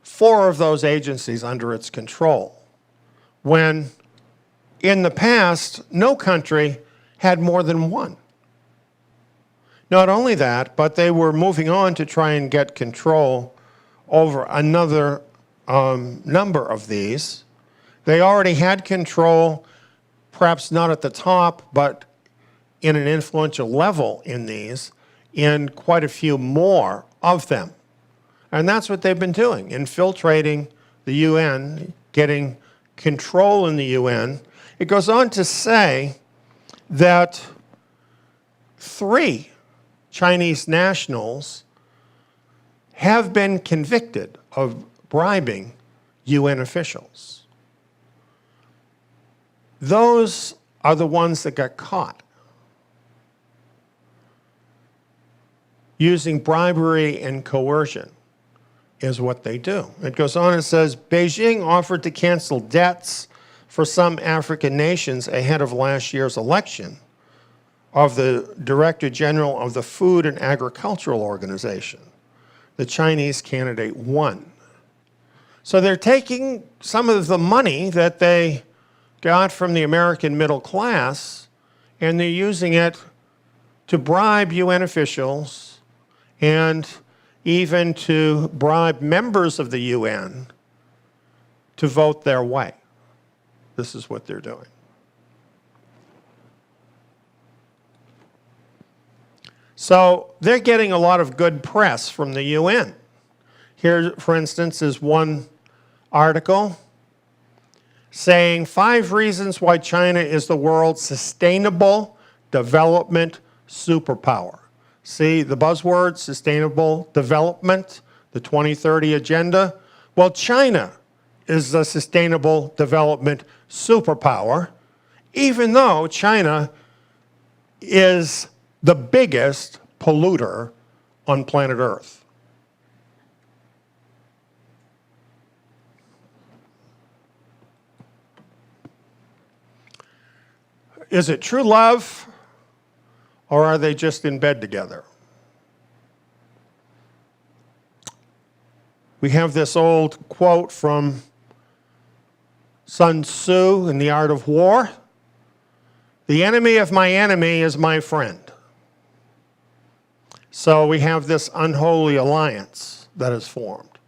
4 of those agencies under its control, when in the past, no country had more than 1. Not only that, but they were moving on to try and get control over another number of these. They already had control, perhaps not at the top, but in an influential level in these, in quite a few more of them. And that's what they've been doing, infiltrating the UN, getting control in the UN. It goes on to say that 3 Chinese nationals have been convicted of bribing UN officials. Those are the ones that got caught using bribery and coercion is what they do. It goes on and says, Beijing offered to cancel debts for some African nations ahead of last year's election of the Director General of the Food and Agricultural Organization. The Chinese candidate won. So they're taking some of the money that they got from the American middle class and they're using it to bribe UN officials and even to bribe members of the UN to vote their way. This is what they're doing. So they're getting a lot of good press from the UN. Here, for instance, is one article saying 5 reasons why China is the world's sustainable development superpower. See the buzzword, sustainable development, the 2030 agenda? Well, China is the sustainable development superpower, even though China is the biggest polluter on planet Earth. Is it true love, or are they just in bed together? We have this old quote from Sun Tzu in The Art of War. The enemy of my enemy is my friend. So we have this unholy alliance that is formed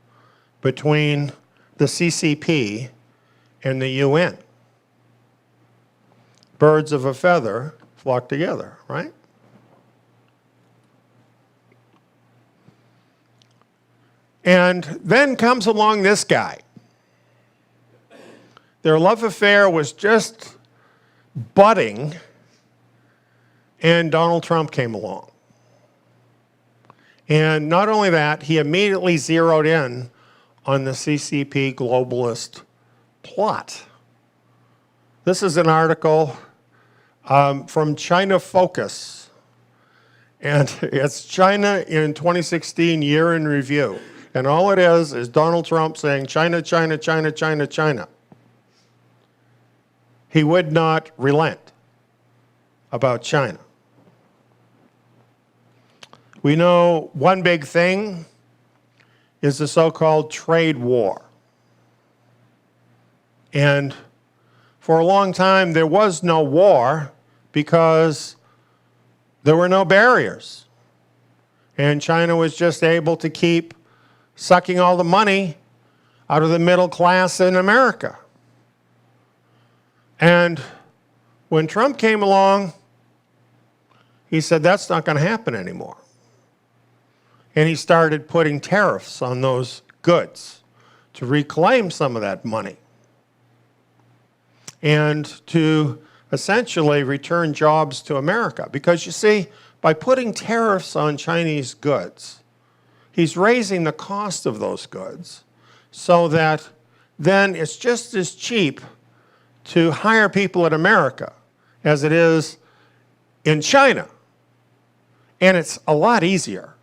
between the CCP and the UN. Birds of a feather flock together, right? And then comes along this guy. Their love affair was just budding, and Donald Trump came along. And not only that, he immediately zeroed in on the CCP globalist plot. This is an article from China Focus, and it's China in 2016 year in review. And all it is Donald Trump saying, China, China, China, China, China. He would not relent about China. We know one big thing is the so-called trade war. And for a long time, there was no war because there were no barriers. And China was just able to keep sucking all the money out of the middle class in America. And when Trump came along, he said, that's not going to happen anymore. And he started putting tariffs on those goods to reclaim some of that money and to essentially return jobs to America. Because you see, by putting tariffs on Chinese goods, he's raising the cost of those goods so that then it's just as cheap to hire people in America as it is in China. And it's a lot easier.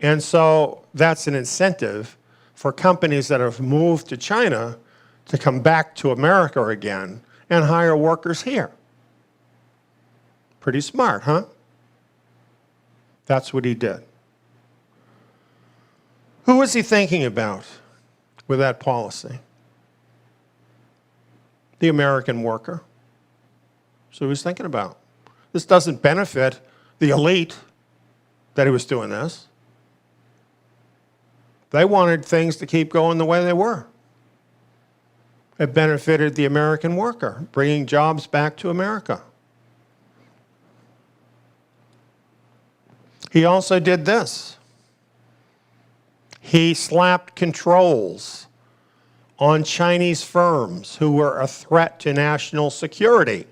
And so that's an incentive for companies that have moved to China to come back to America again and hire workers here. Pretty smart, huh? That's what he did. Who was he thinking about with that policy? The American worker. So he was thinking about. This doesn't benefit the elite that he was doing this. They wanted things to keep going the way they were. It benefited the American worker, bringing jobs back to America. He also did this. He slapped controls on Chinese firms who were a threat to national security.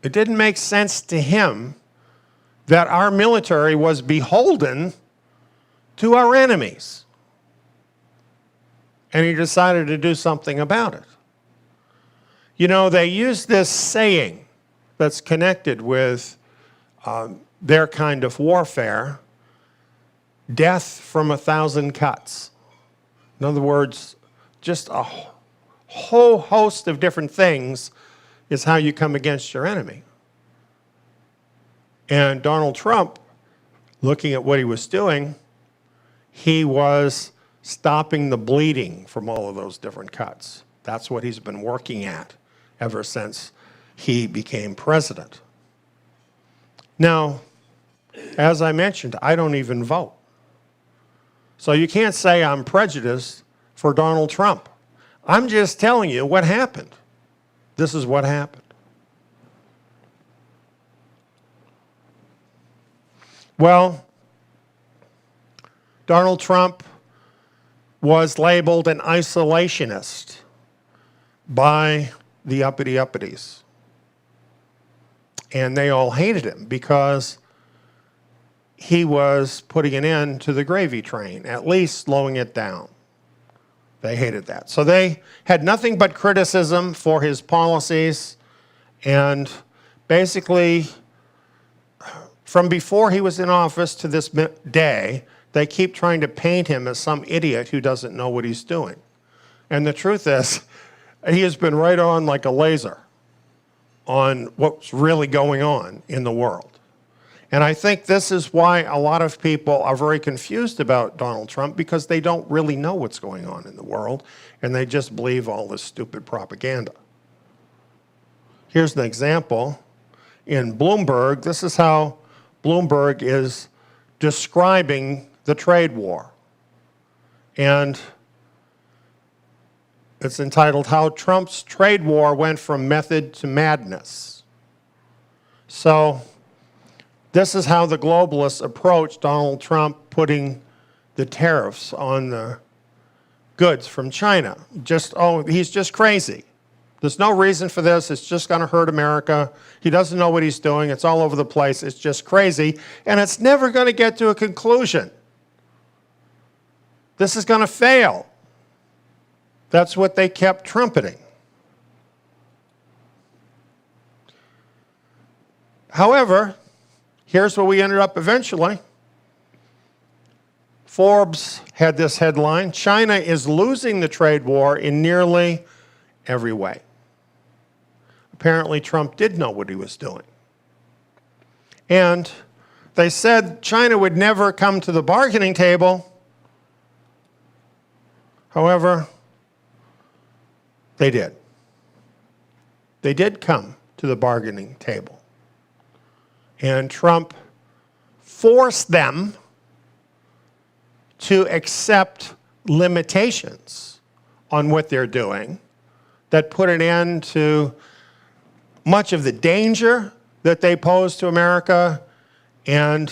It didn't make sense to him that our military was beholden to our enemies. And he decided to do something about it. You know, they use this saying that's connected with their kind of warfare: death from 1,000 cuts. In other words, just a whole host of different things is how you come against your enemy. And Donald Trump, looking at what he was doing, he was stopping the bleeding from all of those different cuts. That's what he's been working at ever since he became president. Now, as I mentioned, I don't even vote. So you can't say I'm prejudiced for Donald Trump. I'm just telling you what happened. This is what happened. Well, Donald Trump was labeled an isolationist by the uppity-uppities. And they all hated him because he was putting an end to the gravy train, at least slowing it down. They hated that. So they had nothing but criticism for his policies, and basically, from before he was in office to this day, they keep trying to paint him as some idiot who doesn't know what he's doing. And the truth is, he has been right on like a laser on what's really going on in the world. And I think this is why a lot of people are very confused about Donald Trump, because they don't really know what's going on in the world, and they just believe all this stupid propaganda. Here's an example. In Bloomberg, this is how Bloomberg is describing the trade war. And it's entitled, How Trump's Trade War Went from Method to Madness. So this is how the globalists approached Donald Trump putting the tariffs on the goods from China. He's just crazy. There's no reason for this. It's just going to hurt America. He doesn't know what he's doing. It's all over the place. It's just crazy. And it's never going to get to a conclusion. This is going to fail. That's what they kept trumpeting. However, here's where we ended up eventually. Forbes had this headline: China is losing the trade war in nearly every way. Apparently, Trump did know what he was doing. And they said China would never come to the bargaining table. However, they did. They did come to the bargaining table. And Trump forced them to accept limitations on what they're doing that put an end to much of the danger that they pose to America and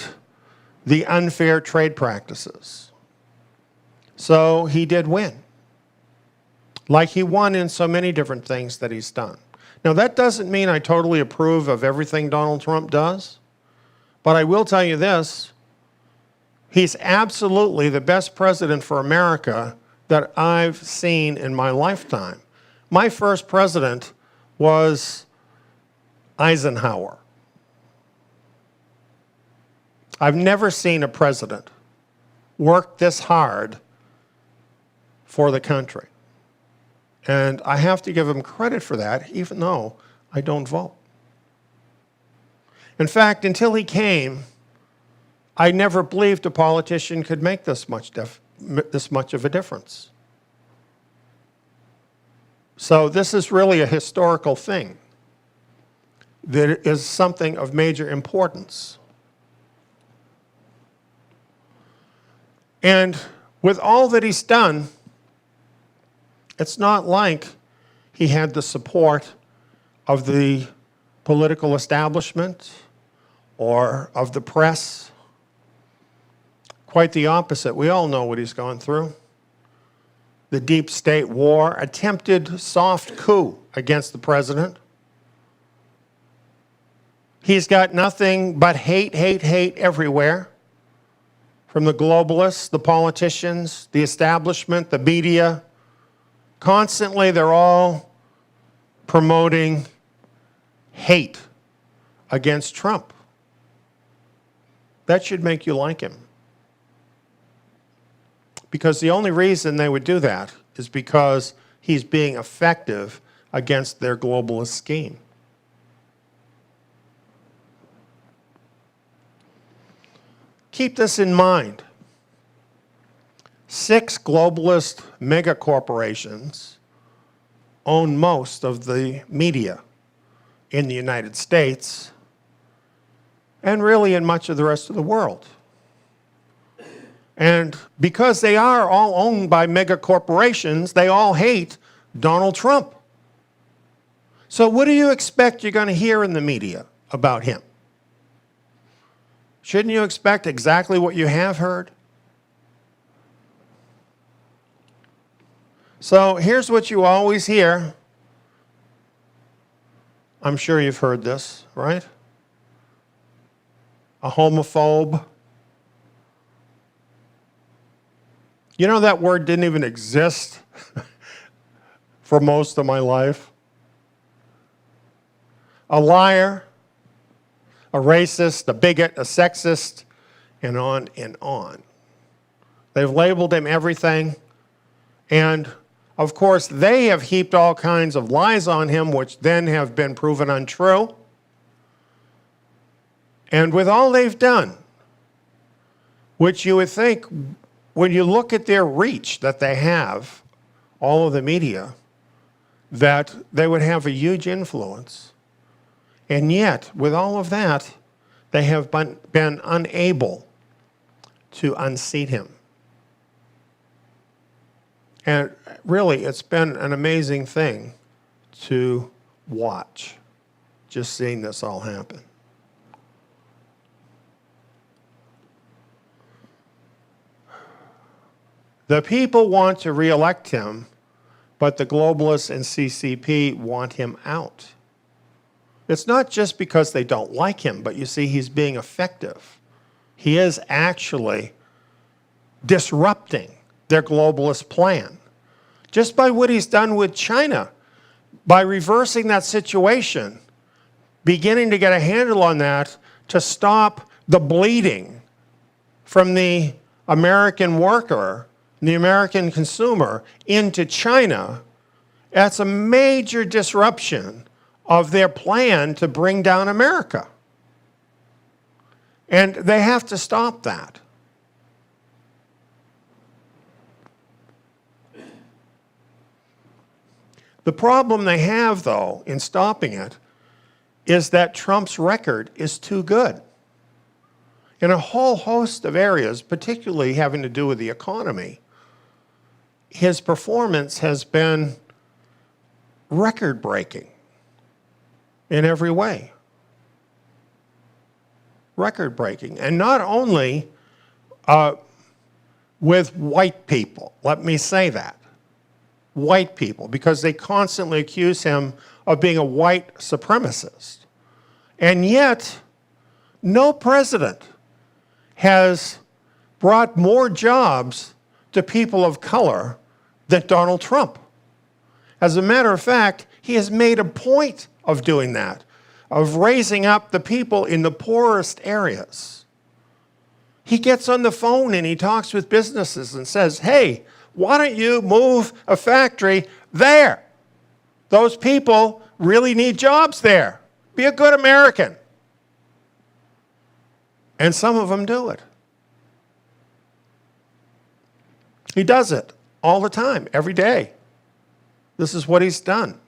the unfair trade practices. So he did win, like he won in so many different things that he's done. Now, that doesn't mean I totally approve of everything Donald Trump does, but I will tell you this: he's absolutely the best president for America that I've seen in my lifetime. My first president was Eisenhower. I've never seen a president work this hard for the country. And I have to give him credit for that, even though I don't vote. In fact, until he came, I never believed a politician could make this much of a difference. So this is really a historical thing that is something of major importance. And with all that he's done, it's not like he had the support of the political establishment or of the press. Quite the opposite. We all know what he's gone through. the deep state war, attempted soft coup against the president. He's got nothing but hate, hate, hate everywhere. From the globalists, the politicians, the establishment, the media. Constantly, they're all promoting hate against Trump. That should make you like him. Because the only reason they would do that is because he's being effective against their globalist scheme. Keep this in mind. 6 globalist megacorporations own most of the media in the United States and really in much of the rest of the world. And because they are all owned by megacorporations, they all hate Donald Trump. So what do you expect you're going to hear in the media about him? Shouldn't you expect exactly what you have heard? So here's what you always hear. I'm sure you've heard this, right? A homophobe. You know that word didn't even exist for most of my life. A liar, a racist, a bigot, a sexist, and on and on. They've labeled him everything. And, of course, they have heaped all kinds of lies on him, which then have been proven untrue. And with all they've done, which you would think, when you look at their reach that they have, all of the media, that they would have a huge influence. And yet, with all of that, they have been unable to unseat him. And really, it's been an amazing thing to watch, just seeing this all happen. The people want to re-elect him, but the globalists and CCP want him out. It's not just because they don't like him, but you see, he's being effective. He is actually disrupting their globalist plan. Just by what he's done with China, by reversing that situation, beginning to get a handle on that to stop the bleeding from the American worker, the American consumer, into China, that's a major disruption of their plan to bring down America. And they have to stop that. The problem they have, though, in stopping it, is that Trump's record is too good. In a whole host of areas, particularly having to do with the economy, his performance has been record-breaking in every way. Record-breaking. And not only with white people, let me say that. White people, because they constantly accuse him of being a white supremacist. And yet, no president has brought more jobs to people of color than Donald Trump. As a matter of fact, he has made a point of doing that, of raising up the people in the poorest areas. He gets on the phone and he talks with businesses and says, hey, why don't you move a factory there? Those people really need jobs there. Be a good American. And some of them do it. He does it all the time, every day. This is what he's done.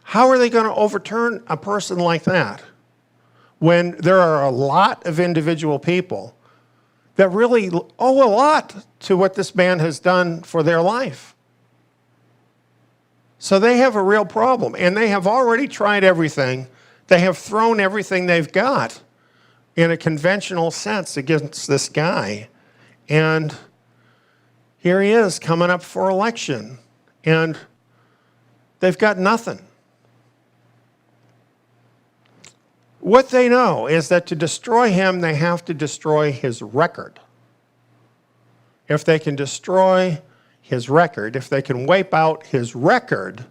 How are they going to overturn a person like that when there are a lot of individual people that really owe a lot to what this man has done for their life? So they have a real problem, and they have already tried everything. They have thrown everything they've got in a conventional sense against this guy. And Here he is coming up for election, and they've got nothing. What they know is that to destroy him, they have to destroy his record. If they can destroy his record, if they can wipe out his record,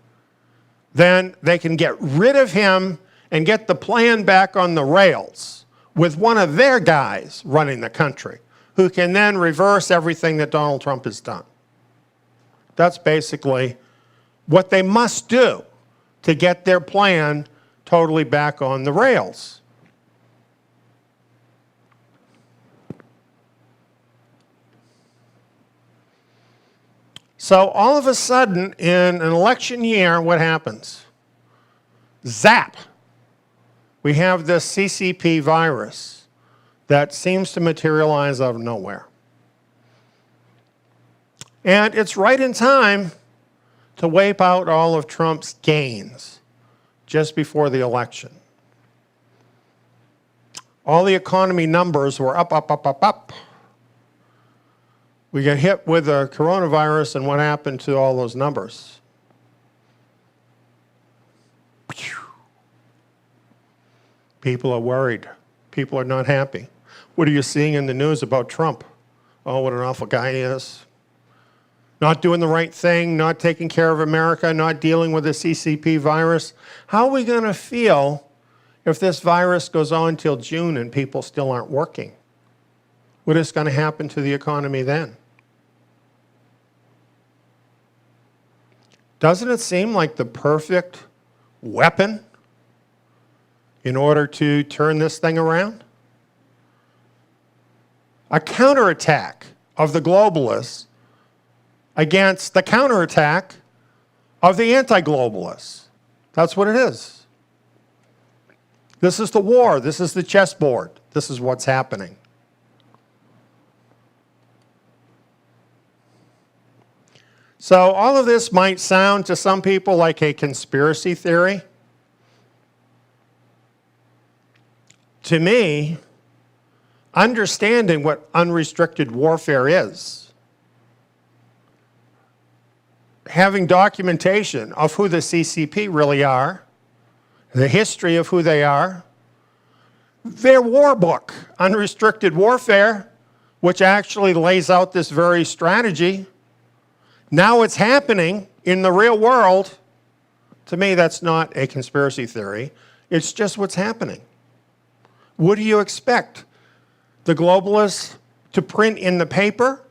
then they can get rid of him and get the plan back on the rails with one of their guys running the country, who can then reverse everything that Donald Trump has done. That's basically what they must do to get their plan totally back on the rails. So all of a sudden, in an election year, what happens? Zap! We have this CCP virus that seems to materialize out of nowhere. And it's right in time to wipe out all of Trump's gains just before the election. All the economy numbers were up, up, up, up, up. We get hit with the coronavirus, and what happened to all those numbers? People are worried. People are not happy. What are you seeing in the news about Trump? Oh, what an awful guy he is. Not doing the right thing, not taking care of America, not dealing with the CCP virus. How are we going to feel if this virus goes on till June and people still aren't working? What is going to happen to the economy then? Doesn't it seem like the perfect weapon in order to turn this thing around? A counterattack of the globalists against the counterattack of the anti-globalists. That's what it is. This is the war. This is the chessboard. This is what's happening. So all of this might sound to some people like a conspiracy theory. To me, understanding what unrestricted warfare is, having documentation of who the CCP really are, the history of who they are, their war book, Unrestricted Warfare, which actually lays out this very strategy. Now it's happening in the real world. To me, that's not a conspiracy theory. It's just what's happening. What do you expect? The globalists to print in the paper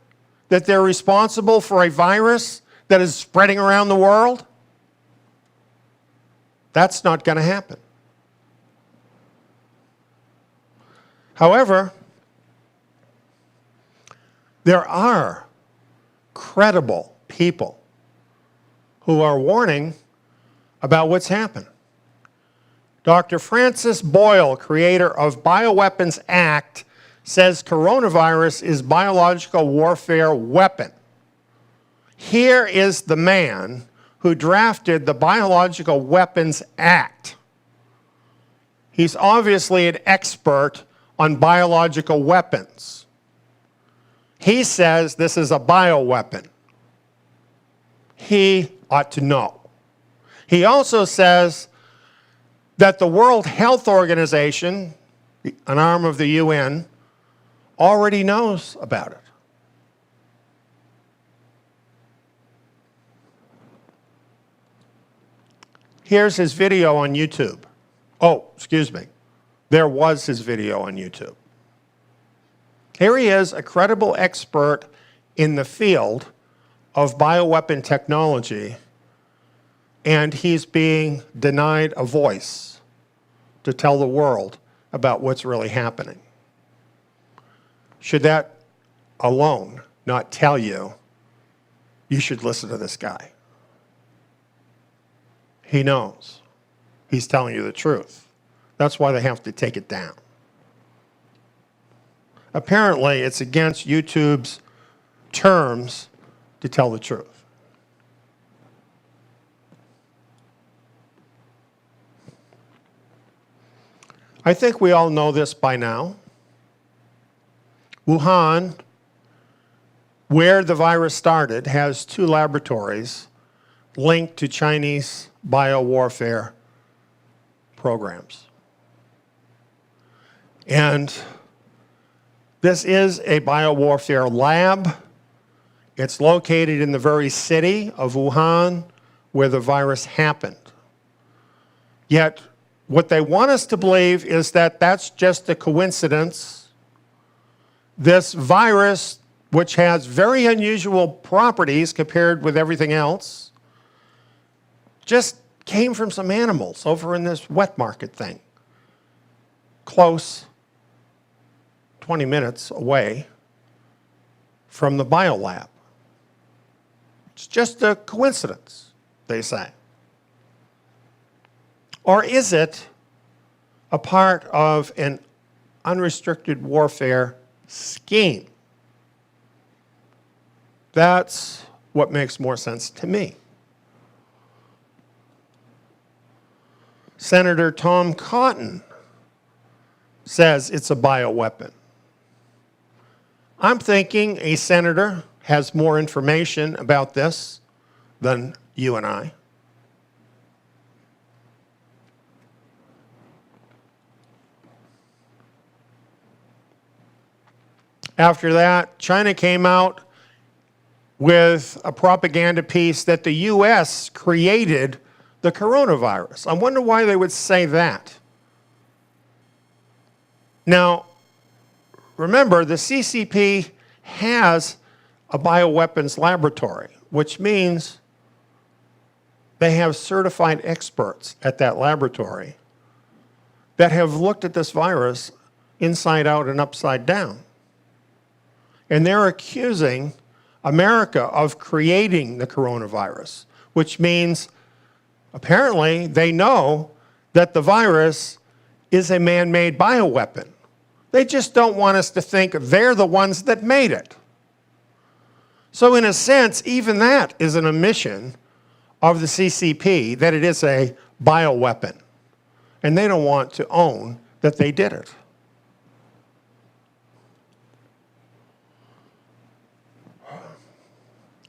that they're responsible for a virus that is spreading around the world? That's not going to happen. However, there are credible people who are warning about what's happened. Dr. Francis Boyle, creator of Bioweapons Act, says coronavirus is biological warfare weapon. Here is the man who drafted the Biological Weapons Act. He's obviously an expert on biological weapons. He says this is a bioweapon. He ought to know. He also says that the World Health Organization, an arm of the UN, already knows about it. Here's his video on YouTube. Oh, excuse me. There was his video on YouTube. Here he is, a credible expert in the field of bioweapon technology, and he's being denied a voice to tell the world about what's really happening. Should that alone not tell you, you should listen to this guy? He knows. He's telling you the truth. That's why they have to take it down. Apparently, it's against YouTube's terms to tell the truth. I think we all know this by now. Wuhan where the virus started, has 2 laboratories linked to Chinese biowarfare programs. And this is a biowarfare lab. It's located in the very city of Wuhan where the virus happened. Yet, what they want us to believe is that that's just a coincidence. This virus, which has very unusual properties compared with everything else, just came from some animals over in this wet market thing, close, 20 minutes away from the biolab. It's just a coincidence, they say. Or is it a part of an unrestricted warfare scheme? That's what makes more sense to me. Senator Tom Cotton says it's a bioweapon. I'm thinking a senator has more information about this than you and I. After that, China came out with a propaganda piece that the US created the coronavirus. I wonder why they would say that. Now, remember, the CCP has a bioweapons laboratory, which means they have certified experts at that laboratory that have looked at this virus inside out and upside down. And they're accusing America of creating the coronavirus, which means apparently they know that the virus is a man-made bioweapon. They just don't want us to think they're the ones that made it. So in a sense, even that is an admission of the CCP that it is a bioweapon. And they don't want to own that they did it.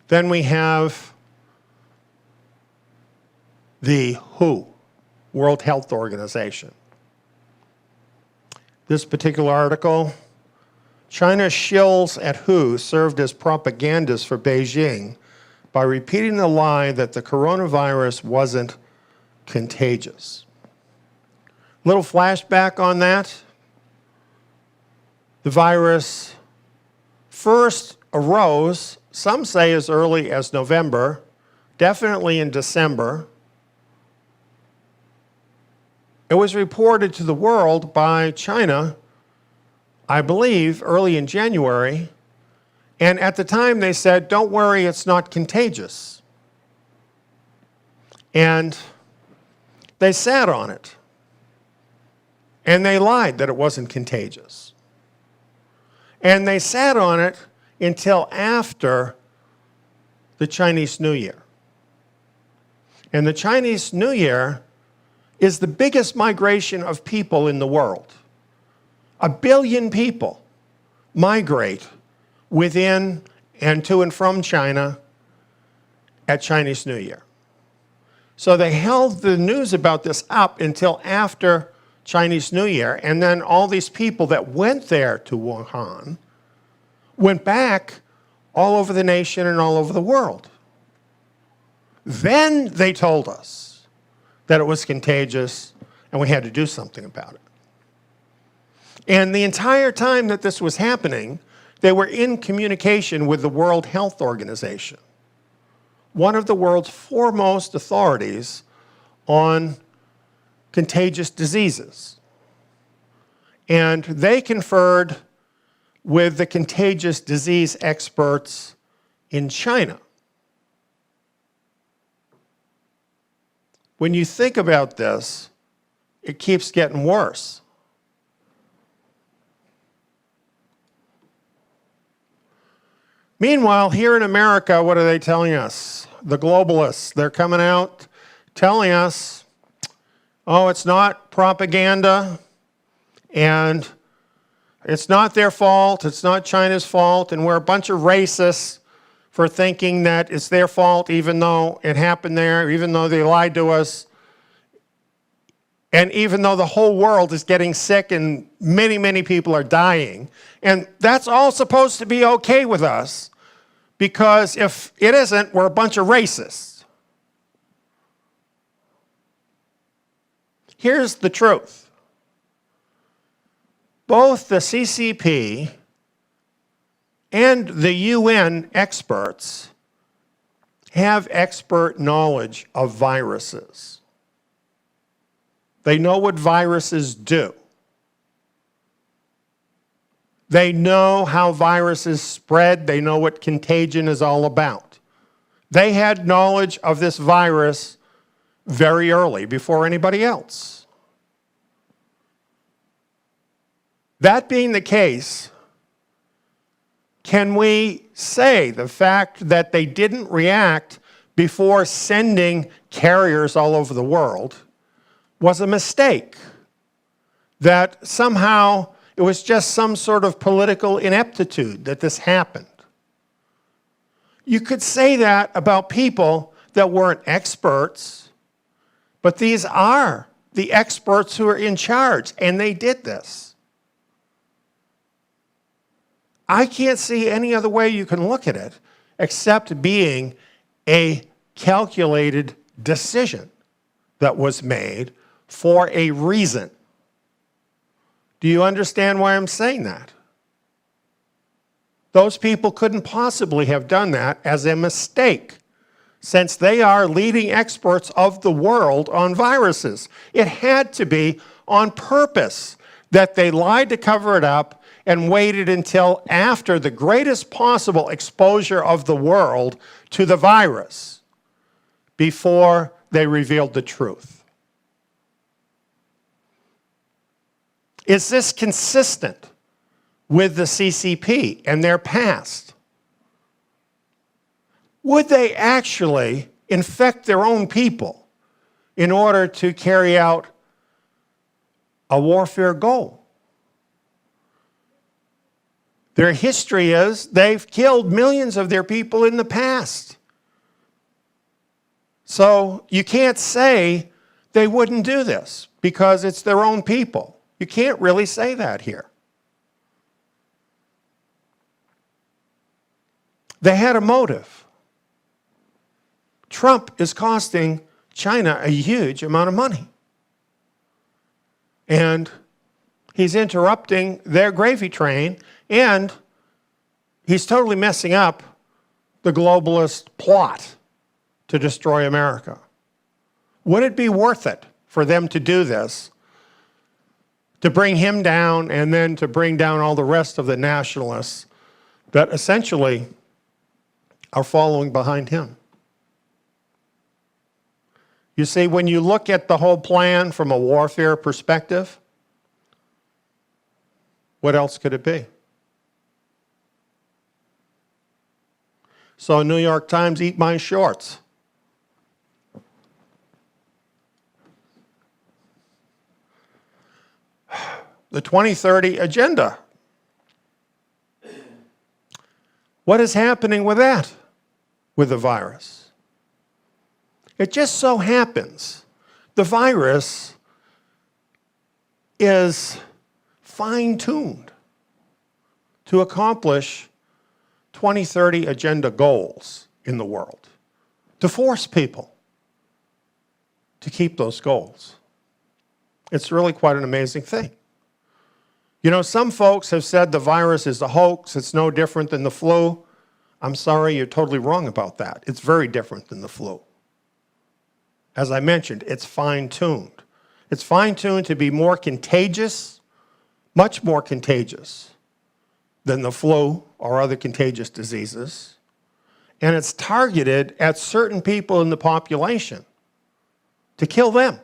Then we have the WHO, World Health Organization. This particular article, China's shills at WHO served as propagandists for Beijing by repeating the lie that the coronavirus wasn't contagious. Little flashback on that. The virus first arose, some say as early as November, definitely in December. It was reported to the world by China, I believe, early in January. And at the time they said, don't worry, it's not contagious. And they sat on it. And they lied that it wasn't contagious. And they sat on it until after the Chinese New Year. And the Chinese New Year is the biggest migration of people in the world. 1 billion people migrate within and to and from China at Chinese New Year. So they held the news about this up until after Chinese New Year, and then all these people that went there to Wuhan went back all over the nation and all over the world. Then they told us that it was contagious and we had to do something about it. And the entire time that this was happening, they were in communication with the World Health Organization, one of the world's foremost authorities on contagious diseases. And they conferred with the contagious disease experts in China. When you think about this, it keeps getting worse. Meanwhile, here in America, what are they telling us? The globalists, they're coming out telling us, oh, it's not propaganda, and It's not their fault. It's not China's fault. And we're a bunch of racists for thinking that it's their fault, even though it happened there, even though they lied to us, and even though the whole world is getting sick and many, many people are dying. And that's all supposed to be okay with us, because if it isn't, we're a bunch of racists. Here's the truth. Both the CCP and the UN experts have expert knowledge of viruses. They know what viruses do. They know how viruses spread. They know what contagion is all about. They had knowledge of this virus very early, before anybody else. That being the case, can we say the fact that they didn't react before sending carriers all over the world was a mistake? That somehow it was just some sort of political ineptitude that this happened? You could say that about people that weren't experts, but these are the experts who are in charge, and they did this. I can't see any other way you can look at it except being a calculated decision that was made for a reason. Do you understand why I'm saying that? Those people couldn't possibly have done that as a mistake, since they are leading experts of the world on viruses. It had to be on purpose that they lied to cover it up and waited until after the greatest possible exposure of the world to the virus before they revealed the truth. Is this consistent with the CCP and their past? Would they actually infect their own people in order to carry out a warfare goal? Their history is they've killed millions of their people in the past. So you can't say they wouldn't do this because it's their own people. You can't really say that here. They had a motive. Trump is costing China a huge amount of money. And he's interrupting their gravy train, and he's totally messing up the globalist plot to destroy America. Would it be worth it for them to do this, to bring him down and then to bring down all the rest of the nationalists that essentially are following behind him? You see, when you look at the whole plan from a warfare perspective, what else could it be? So New York Times, eat my shorts. The 2030 agenda. What is happening with that, with the virus? It just so happens the virus is fine-tuned to accomplish 2030 agenda goals in the world, to force people to keep those goals. It's really quite an amazing thing. You know, some folks have said the virus is a hoax, it's no different than the flu. I'm sorry, you're totally wrong about that. It's very different than the flu. As I mentioned, it's fine-tuned. It's fine-tuned to be more contagious, much more contagious than the flu or other contagious diseases. And it's targeted at certain people in the population to kill them.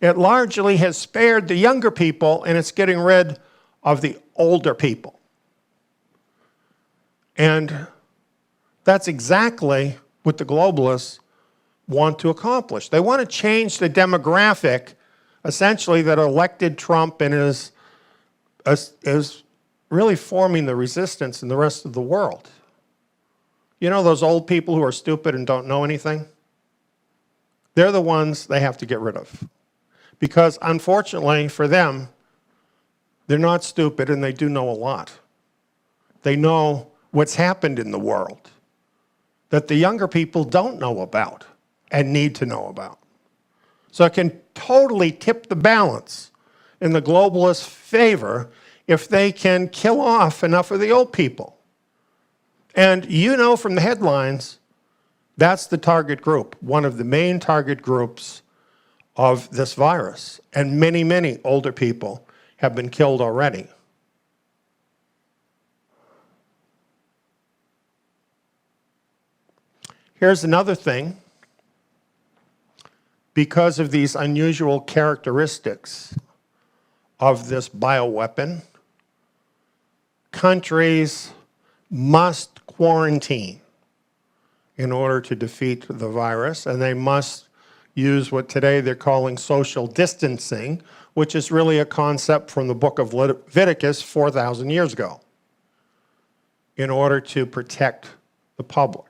It largely has spared the younger people, and it's getting rid of the older people. And that's exactly what the globalists want to accomplish. They want to change the demographic, essentially, that elected Trump and his is really forming the resistance in the rest of the world. You know those old people who are stupid and don't know anything? They're the ones they have to get rid of. Because unfortunately for them, they're not stupid and they do know a lot. They know what's happened in the world that the younger people don't know about and need to know about. So it can totally tip the balance in the globalist favor if they can kill off enough of the old people. And you know from the headlines, that's the target group, one of the main target groups of this virus. And many, many older people have been killed already. Here's another thing. Because of these unusual characteristics of this bioweapon, countries must quarantine in order to defeat the virus, and they must use what today they're calling social distancing, which is really a concept from the book of Leviticus 4,000 years ago, in order to protect the public.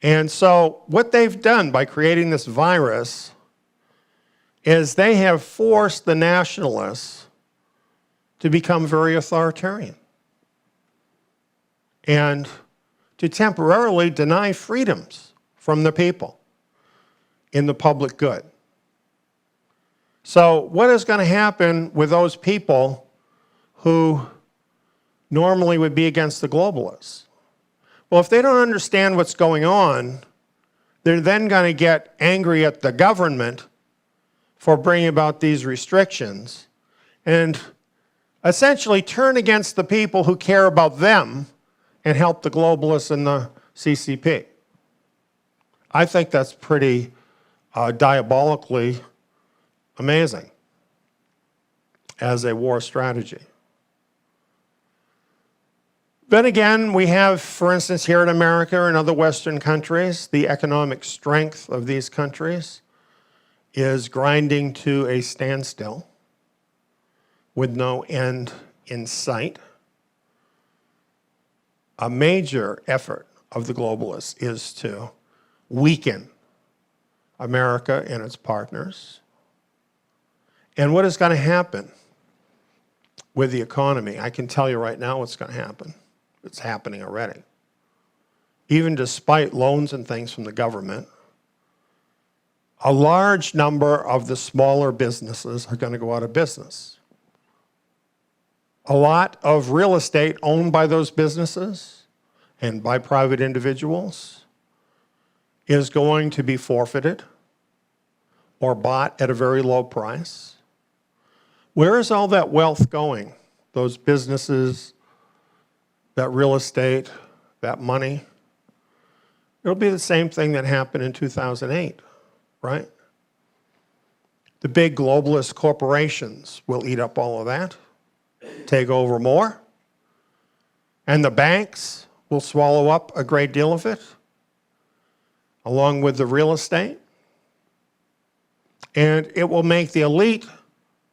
And so what they've done by creating this virus is they have forced the nationalists to become very authoritarian and to temporarily deny freedoms from the people in the public good. So what is going to happen with those people who normally would be against the globalists? Well, if they don't understand what's going on, they're then going to get angry at the government for bringing about these restrictions and essentially turn against the people who care about them and help the globalists and the CCP. I think that's pretty diabolically amazing as a war strategy. Then again, we have, for instance, here in America and other Western countries, the economic strength of these countries is grinding to a standstill with no end in sight. A major effort of the globalists is to weaken America and its partners. And what is going to happen with the economy? I can tell you right now what's going to happen. It's happening already. Even despite loans and things from the government, a large number of the smaller businesses are going to go out of business. A lot of real estate owned by those businesses and by private individuals is going to be forfeited or bought at a very low price. Where is all that wealth going? Those businesses, that real estate, that money. It'll be the same thing that happened in 2008, right? The big globalist corporations will eat up all of that, take over more, and the banks will swallow up a great deal of it, along with the real estate. And it will make the elite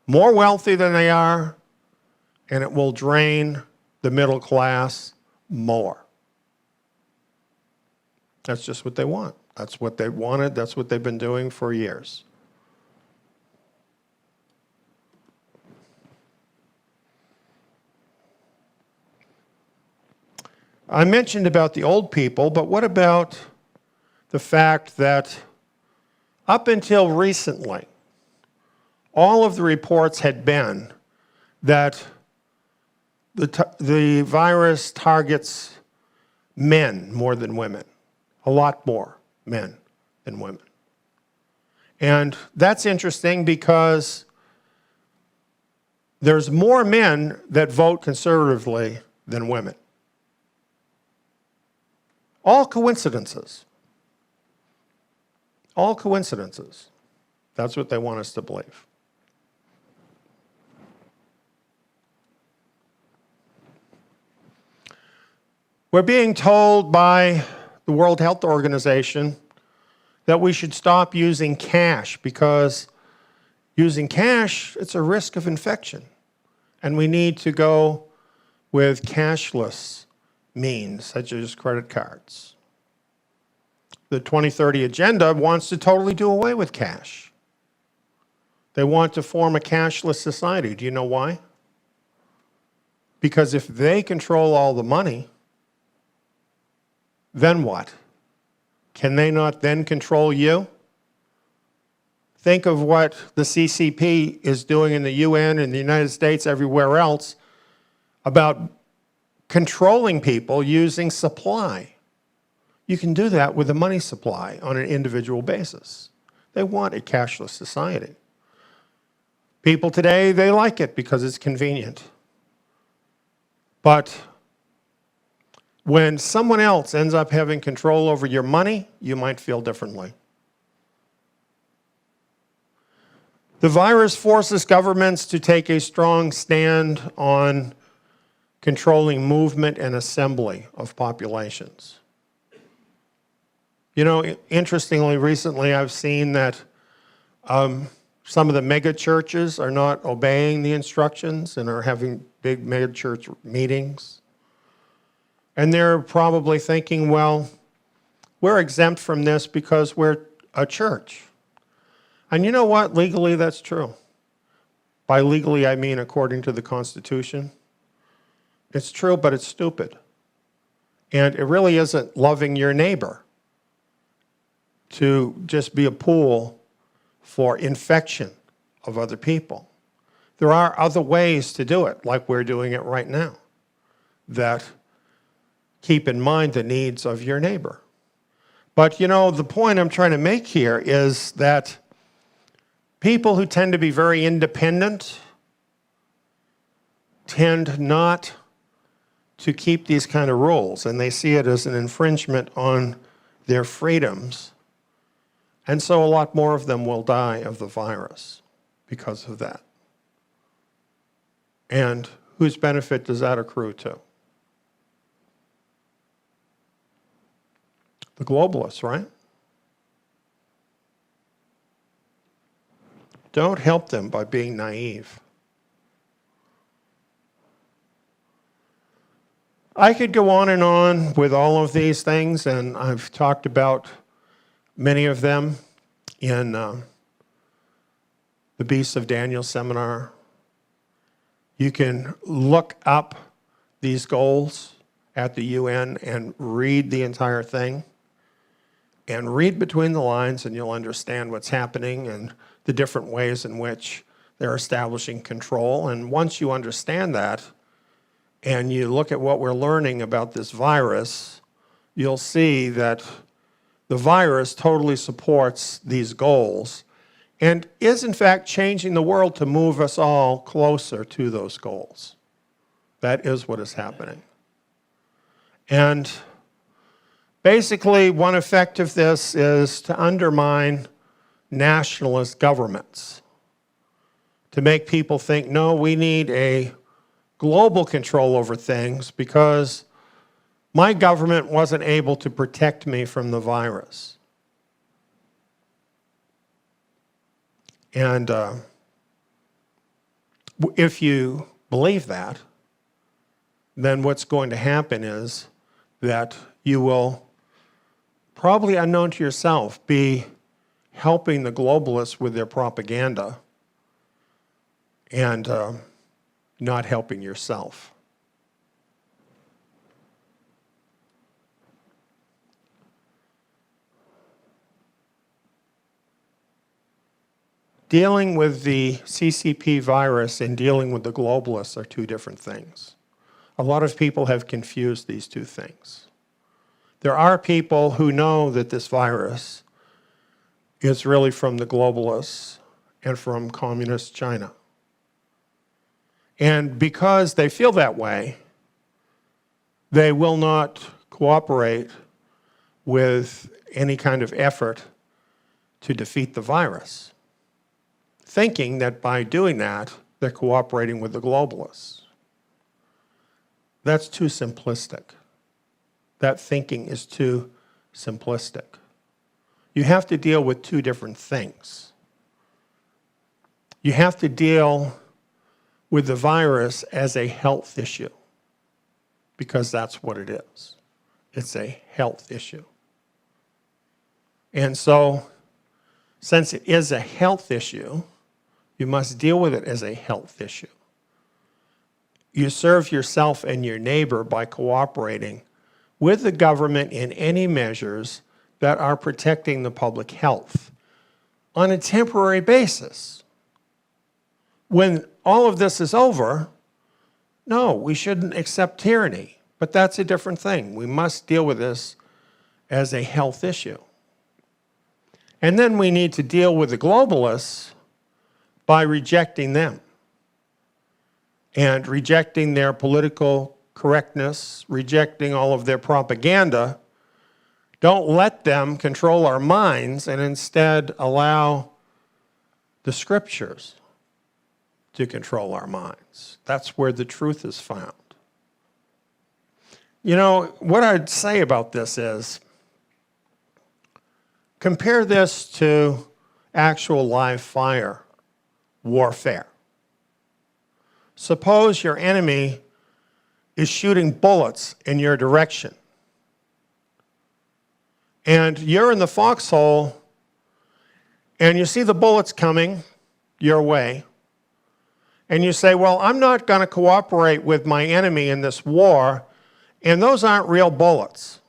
more wealthy than they are, and it will drain the middle class more. That's just what they want. That's what they wanted. That's what they've been doing for years. I mentioned about the old people, but what about the fact that up until recently, all of the reports had been that the virus targets men more than women, a lot more men than women. And that's interesting because there's more men that vote conservatively than women. All coincidences. All coincidences. That's what they want us to believe. We're being told by the World Health Organization that we should stop using cash because using cash, it's a risk of infection. And we need to go with cashless means, such as credit cards. The 2030 Agenda wants to totally do away with cash. They want to form a cashless society. Do you know why? Because if they control all the money, then what? Can they not then control you? Think of what the CCP is doing in the UN, in the United States, everywhere else, about controlling people using supply. You can do that with the money supply on an individual basis. They want a cashless society. People today, they like it because it's convenient. But when someone else ends up having control over your money, you might feel differently. The virus forces governments to take a strong stand on controlling movement and assembly of populations. You know, interestingly, recently I've seen that some of the mega churches are not obeying the instructions and are having big mega church meetings. And they're probably thinking, well, we're exempt from this because we're a church. And you know what? Legally, that's true. By legally, I mean according to the Constitution. It's true, but it's stupid. And it really isn't loving your neighbor to just be a pool for infection of other people. There are other ways to do it, like we're doing it right now, that keep in mind the needs of your neighbor. But you know, the point I'm trying to make here is that people who tend to be very independent tend not to keep these kind of rules, and they see it as an infringement on their freedoms. And so a lot more of them will die of the virus because of that. And whose benefit does that accrue to? The globalists, right? Don't help them by being naive. I could go on and on with all of these things, and I've talked about many of them in the Beasts of Daniel seminar. You can look up these goals at the UN and read the entire thing, and read between the lines, and you'll understand what's happening and the different ways in which they're establishing control. And once you understand that, and you look at what we're learning about this virus, you'll see that the virus totally supports these goals and is in fact changing the world to move us all closer to those goals. That is what is happening. And basically, one effect of this is to undermine nationalist governments, to make people think, no, we need a global control over things because my government wasn't able to protect me from the virus. And if you believe that, then what's going to happen is that you will, probably unknown to yourself, be helping the globalists with their propaganda and not helping yourself. Dealing with the CCP virus and dealing with the globalists are two different things. A lot of people have confused these two things. There are people who know that this virus is really from the globalists and from communist China. And because they feel that way, they will not cooperate with any kind of effort to defeat the virus, thinking that by doing that, they're cooperating with the globalists. That's too simplistic. That thinking is too simplistic. You have to deal with two different things. You have to deal with the virus as a health issue, because that's what it is. It's a health issue. And so, since it is a health issue, you must deal with it as a health issue. You serve yourself and your neighbor by cooperating with the government in any measures that are protecting the public health on a temporary basis. When all of this is over, no, we shouldn't accept tyranny, but that's a different thing. We must deal with this as a health issue. And then we need to deal with the globalists by rejecting them and rejecting their political correctness, rejecting all of their propaganda. Don't let them control our minds, and instead allow the scriptures to control our minds. That's where the truth is found. You know, what I'd say about this is, compare this to actual live fire warfare. Suppose your enemy is shooting bullets in your direction, and you're in the foxhole, and you see the bullets coming your way, and you say, well, I'm not going to cooperate with my enemy in this war, and those aren't real bullets.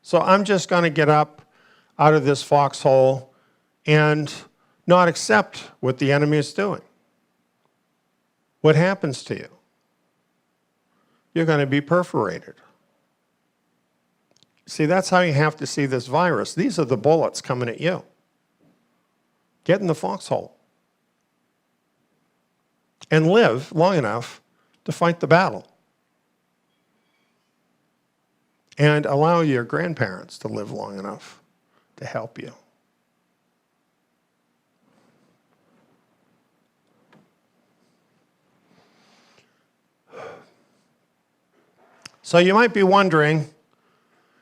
So I'm just going to get up out of this foxhole and not accept what the enemy is doing. What happens to you? You're going to be perforated. See, that's how you have to see this virus. These are the bullets coming at you. Get in the foxhole and live long enough to fight the battle. And allow your grandparents to live long enough to help you. So you might be wondering,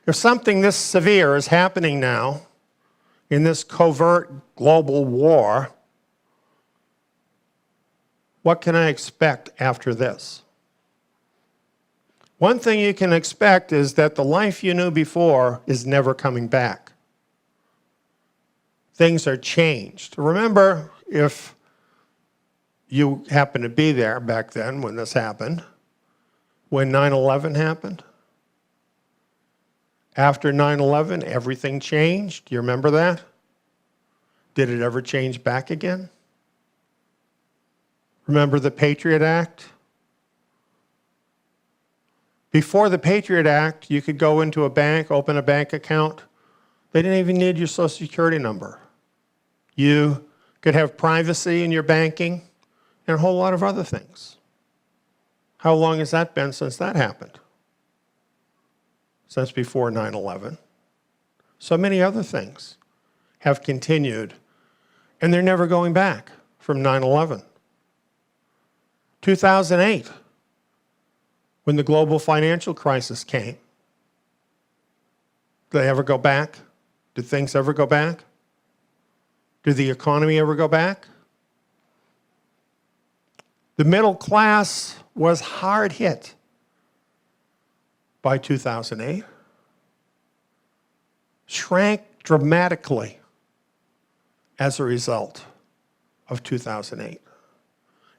if something this severe is happening now in this covert global war, what can I expect after this? One thing you can expect is that the life you knew before is never coming back. Things are changed. Remember, if you happened to be there back then when this happened, when 9/11 happened. After 9/11, everything changed. Do you remember that? Did it ever change back again? Remember the Patriot Act? Before the Patriot Act, you could go into a bank, open a bank account. They didn't even need your Social Security number. You could have privacy in your banking and a whole lot of other things. How long has that been since that happened? Since before 9/11. So many other things have continued, and they're never going back from 9/11. 2008, when the global financial crisis came. Did they ever go back? Did things ever go back? Did the economy ever go back? The middle class was hard hit by 2008, shrank dramatically as a result of 2008.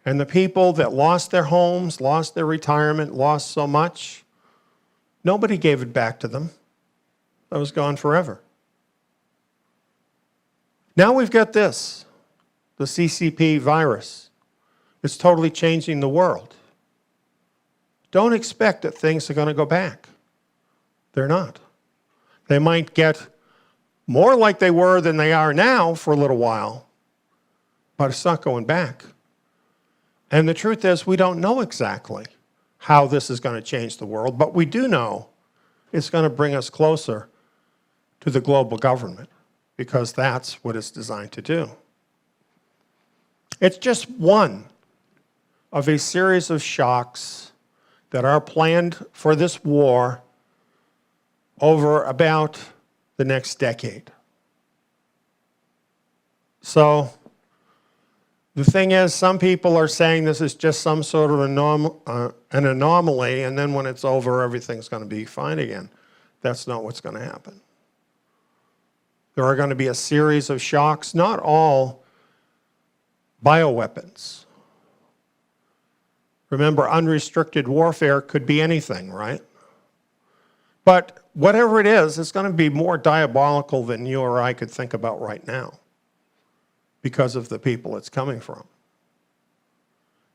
And the people that lost their homes, lost their retirement, lost so much, nobody gave it back to them. That was gone forever. Now we've got this, the CCP virus. It's totally changing the world. Don't expect that things are going to go back. They're not. They might get more like they were than they are now for a little while, but it's not going back. And the truth is, we don't know exactly how this is going to change the world, but we do know it's going to bring us closer to the global government, because that's what it's designed to do. It's just one of a series of shocks that are planned for this war over about the next decade. So The thing is, some people are saying this is just some sort of an anomaly, and then when it's over, everything's going to be fine again. That's not what's going to happen. There are going to be a series of shocks, not all bioweapons. Remember, unrestricted warfare could be anything, right? But whatever it is, it's going to be more diabolical than you or I could think about right now because of the people it's coming from.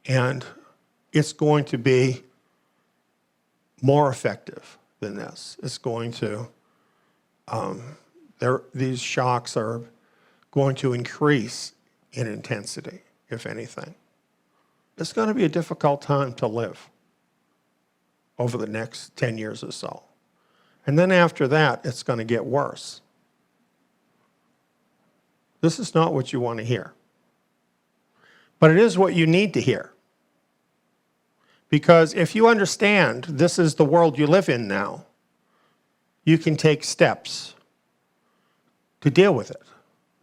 And it's going to be more effective than this. It's going to, these shocks are going to increase in intensity, if anything. It's going to be a difficult time to live over the next 10 years or so. And then after that, it's going to get worse. This is not what you want to hear. But it is what you need to hear. Because if you understand this is the world you live in now, you can take steps to deal with it,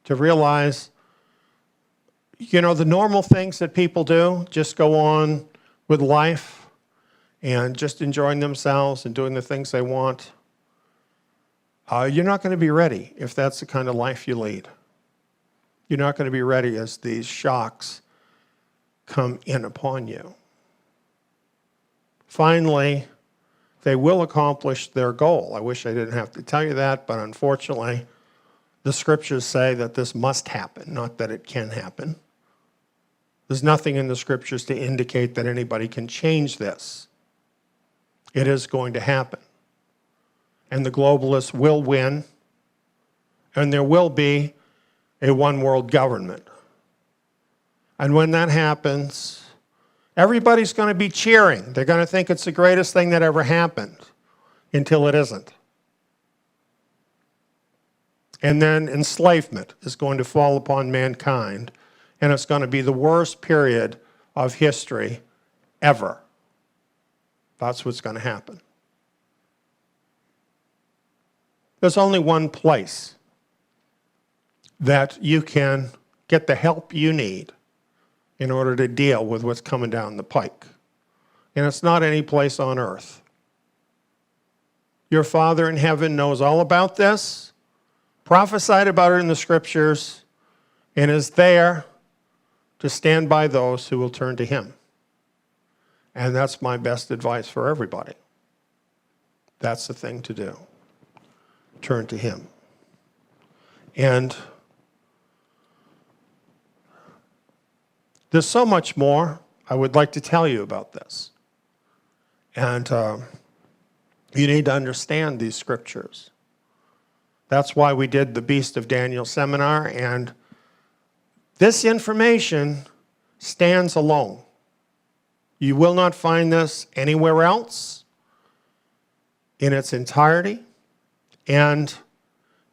to realize, you know, the normal things that people do, just go on with life and just enjoying themselves and doing the things they want. You're not going to be ready if that's the kind of life you lead. You're not going to be ready as these shocks come in upon you. Finally, they will accomplish their goal. I wish I didn't have to tell you that, but unfortunately, the scriptures say that this must happen, not that it can happen. There's nothing in the scriptures to indicate that anybody can change this. It is going to happen. And the globalists will win, and there will be a one-world government. And when that happens, everybody's going to be cheering. They're going to think it's the greatest thing that ever happened, until it isn't. And then enslavement is going to fall upon mankind, and it's going to be the worst period of history ever. That's what's going to happen. There's only one place that you can get the help you need in order to deal with what's coming down the pike. And it's not any place on earth. Your Father in heaven knows all about this, prophesied about it in the scriptures, and is there to stand by those who will turn to him. And that's my best advice for everybody. That's the thing to do. Turn to him. And there's so much more I would like to tell you about this. And you need to understand these scriptures. That's why we did the Beast of Daniel seminar, and this information stands alone. You will not find this anywhere else in its entirety, and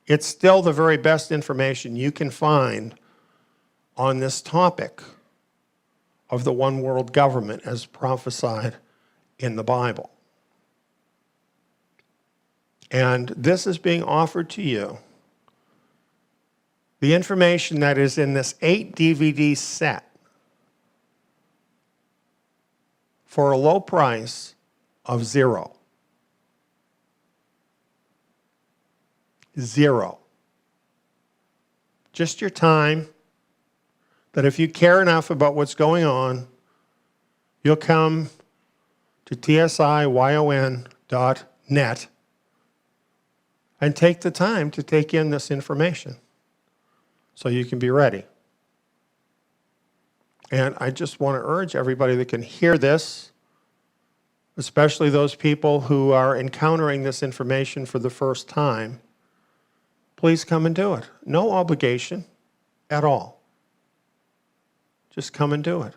it's still the very best information you can find on this topic of the one world government as prophesied in the Bible. And this is being offered to you. The information that is in this 8 DVD set for a low price of $0. $0. Just your time, that if you care enough about what's going on, you'll come to tsiyon.net and take the time to take in this information so you can be ready. And I just want to urge everybody that can hear this, especially those people who are encountering this information for the first time, please come and do it. No obligation at all. Just come and do it.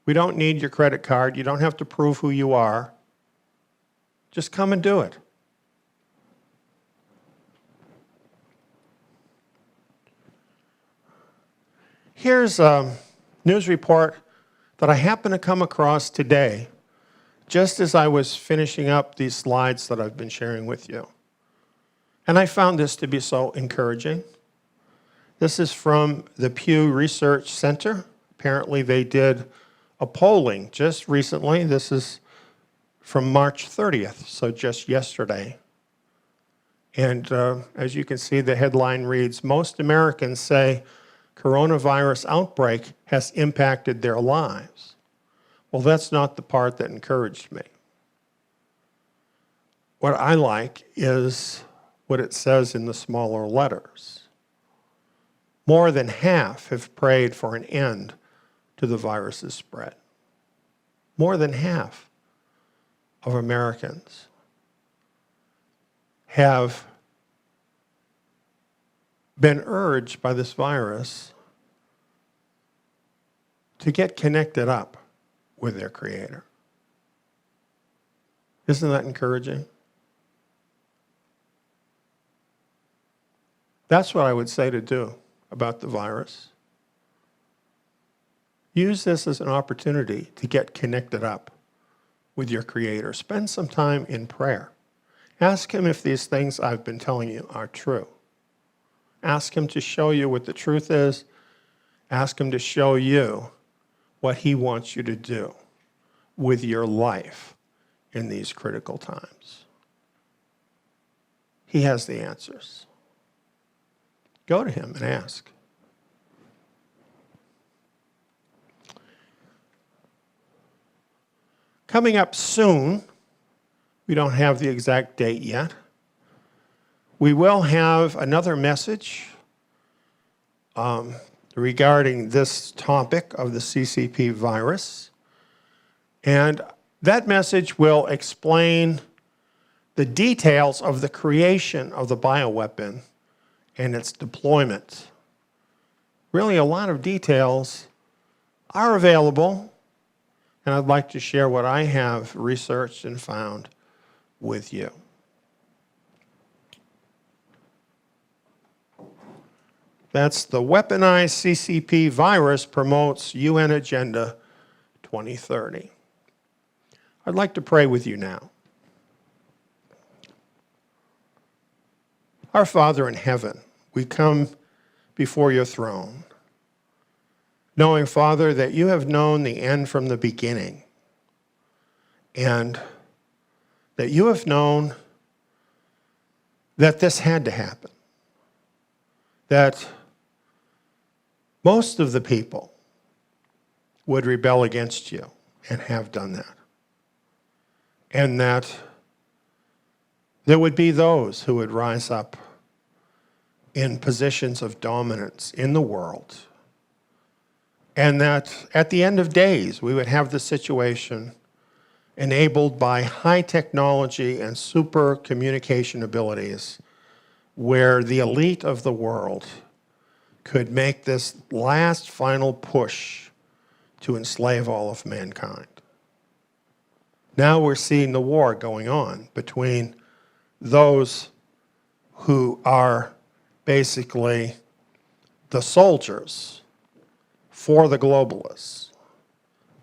We don't need your credit card. You don't have to prove who you are. Just come and do it. Here's a news report that I happened to come across today, just as I was finishing up these slides that I've been sharing with you. And I found this to be so encouraging. This is from the Pew Research Center. Apparently they did a polling just recently. This is from March 30th, so just yesterday. And as you can see, the headline reads, "Most Americans say coronavirus outbreak has impacted their lives." Well, that's not the part that encouraged me. What I like is what it says in the smaller letters. More than half have prayed for an end to the virus's spread. More than half of Americans have been urged by this virus to get connected up with their Creator. Isn't that encouraging? That's what I would say to do about the virus. Use this as an opportunity to get connected up with your Creator. Spend some time in prayer. Ask Him if these things I've been telling you are true. Ask Him to show you what the truth is. Ask Him to show you what He wants you to do with your life in these critical times. He has the answers. Go to Him and ask. Coming up soon, we don't have the exact date yet, we will have another message regarding this topic of the CCP virus. And that message will explain the details of the creation of the bioweapon and its deployment. Really, a lot of details are available, and I'd like to share what I have researched and found with you. That's the Weaponized CCP Virus Promotes UN Agenda 2030. I'd like to pray with you now. Our Father in heaven, we come before your throne, knowing, Father, that you have known the end from the beginning, and that you have known that this had to happen, that most of the people would rebel against you and have done that, and that there would be those who would rise up in positions of dominance in the world, and that at the end of days we would have the situation enabled by high technology and super communication abilities where the elite of the world could make this last final push to enslave all of mankind. Now we're seeing the war going on between those who are basically the soldiers for the globalists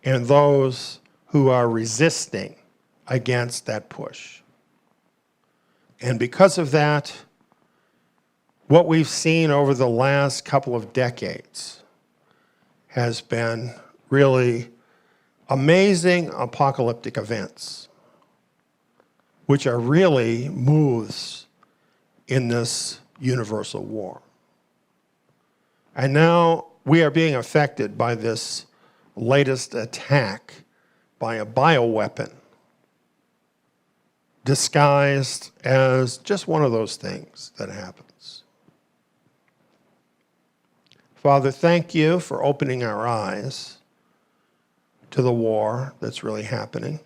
and those who are resisting against that push. And because of that, what we've seen over the last couple of decades has been really amazing apocalyptic events, which are really moves in this universal war. And now we are being affected by this latest attack by a bioweapon disguised as just one of those things that happens. Father, thank you for opening our eyes to the war that's really happening.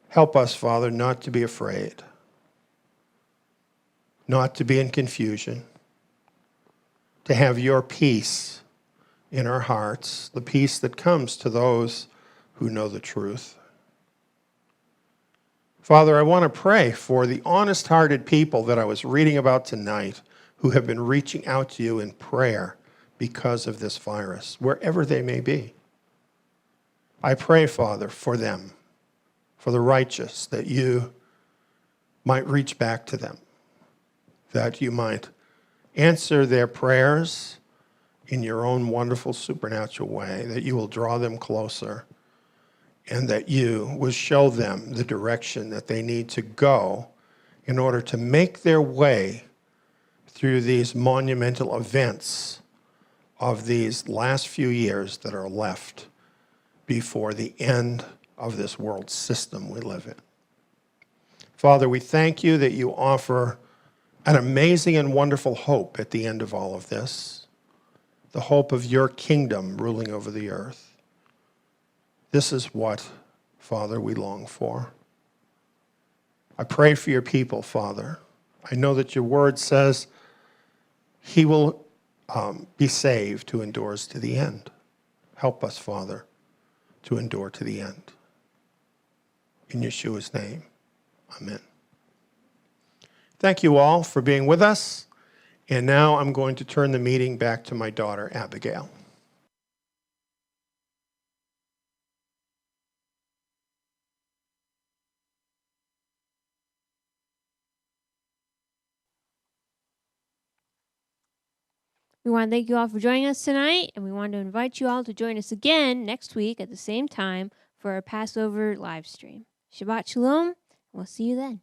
Help us, Father, not to be afraid, not to be in confusion, to have your peace in our hearts, the peace that comes to those who know the truth. Father, I want to pray for the honest-hearted people that I was reading about tonight who have been reaching out to you in prayer because of this virus, wherever they may be. I pray, Father, for them, for the righteous, that you might reach back to them, that you might answer their prayers in your own wonderful supernatural way, that you will draw them closer, and that you will show them the direction that they need to go in order to make their way through these monumental events of these last few years that are left before the end of this world system we live in. Father, we thank you that you offer an amazing and wonderful hope at the end of all of this, the hope of your kingdom ruling over the earth. This is what, Father, we long for. I pray for your people, Father. I know that your word says he will be saved who endures to the end. Help us, Father, to endure to the end. In Yeshua's name, amen. Thank you all for being with us. And now I'm going to turn the meeting back to my daughter, Abigail. We want to thank you all for joining us tonight, and we want to invite you all to join us again next week at the same time for our Passover live stream. Shabbat Shalom, and we'll see you then.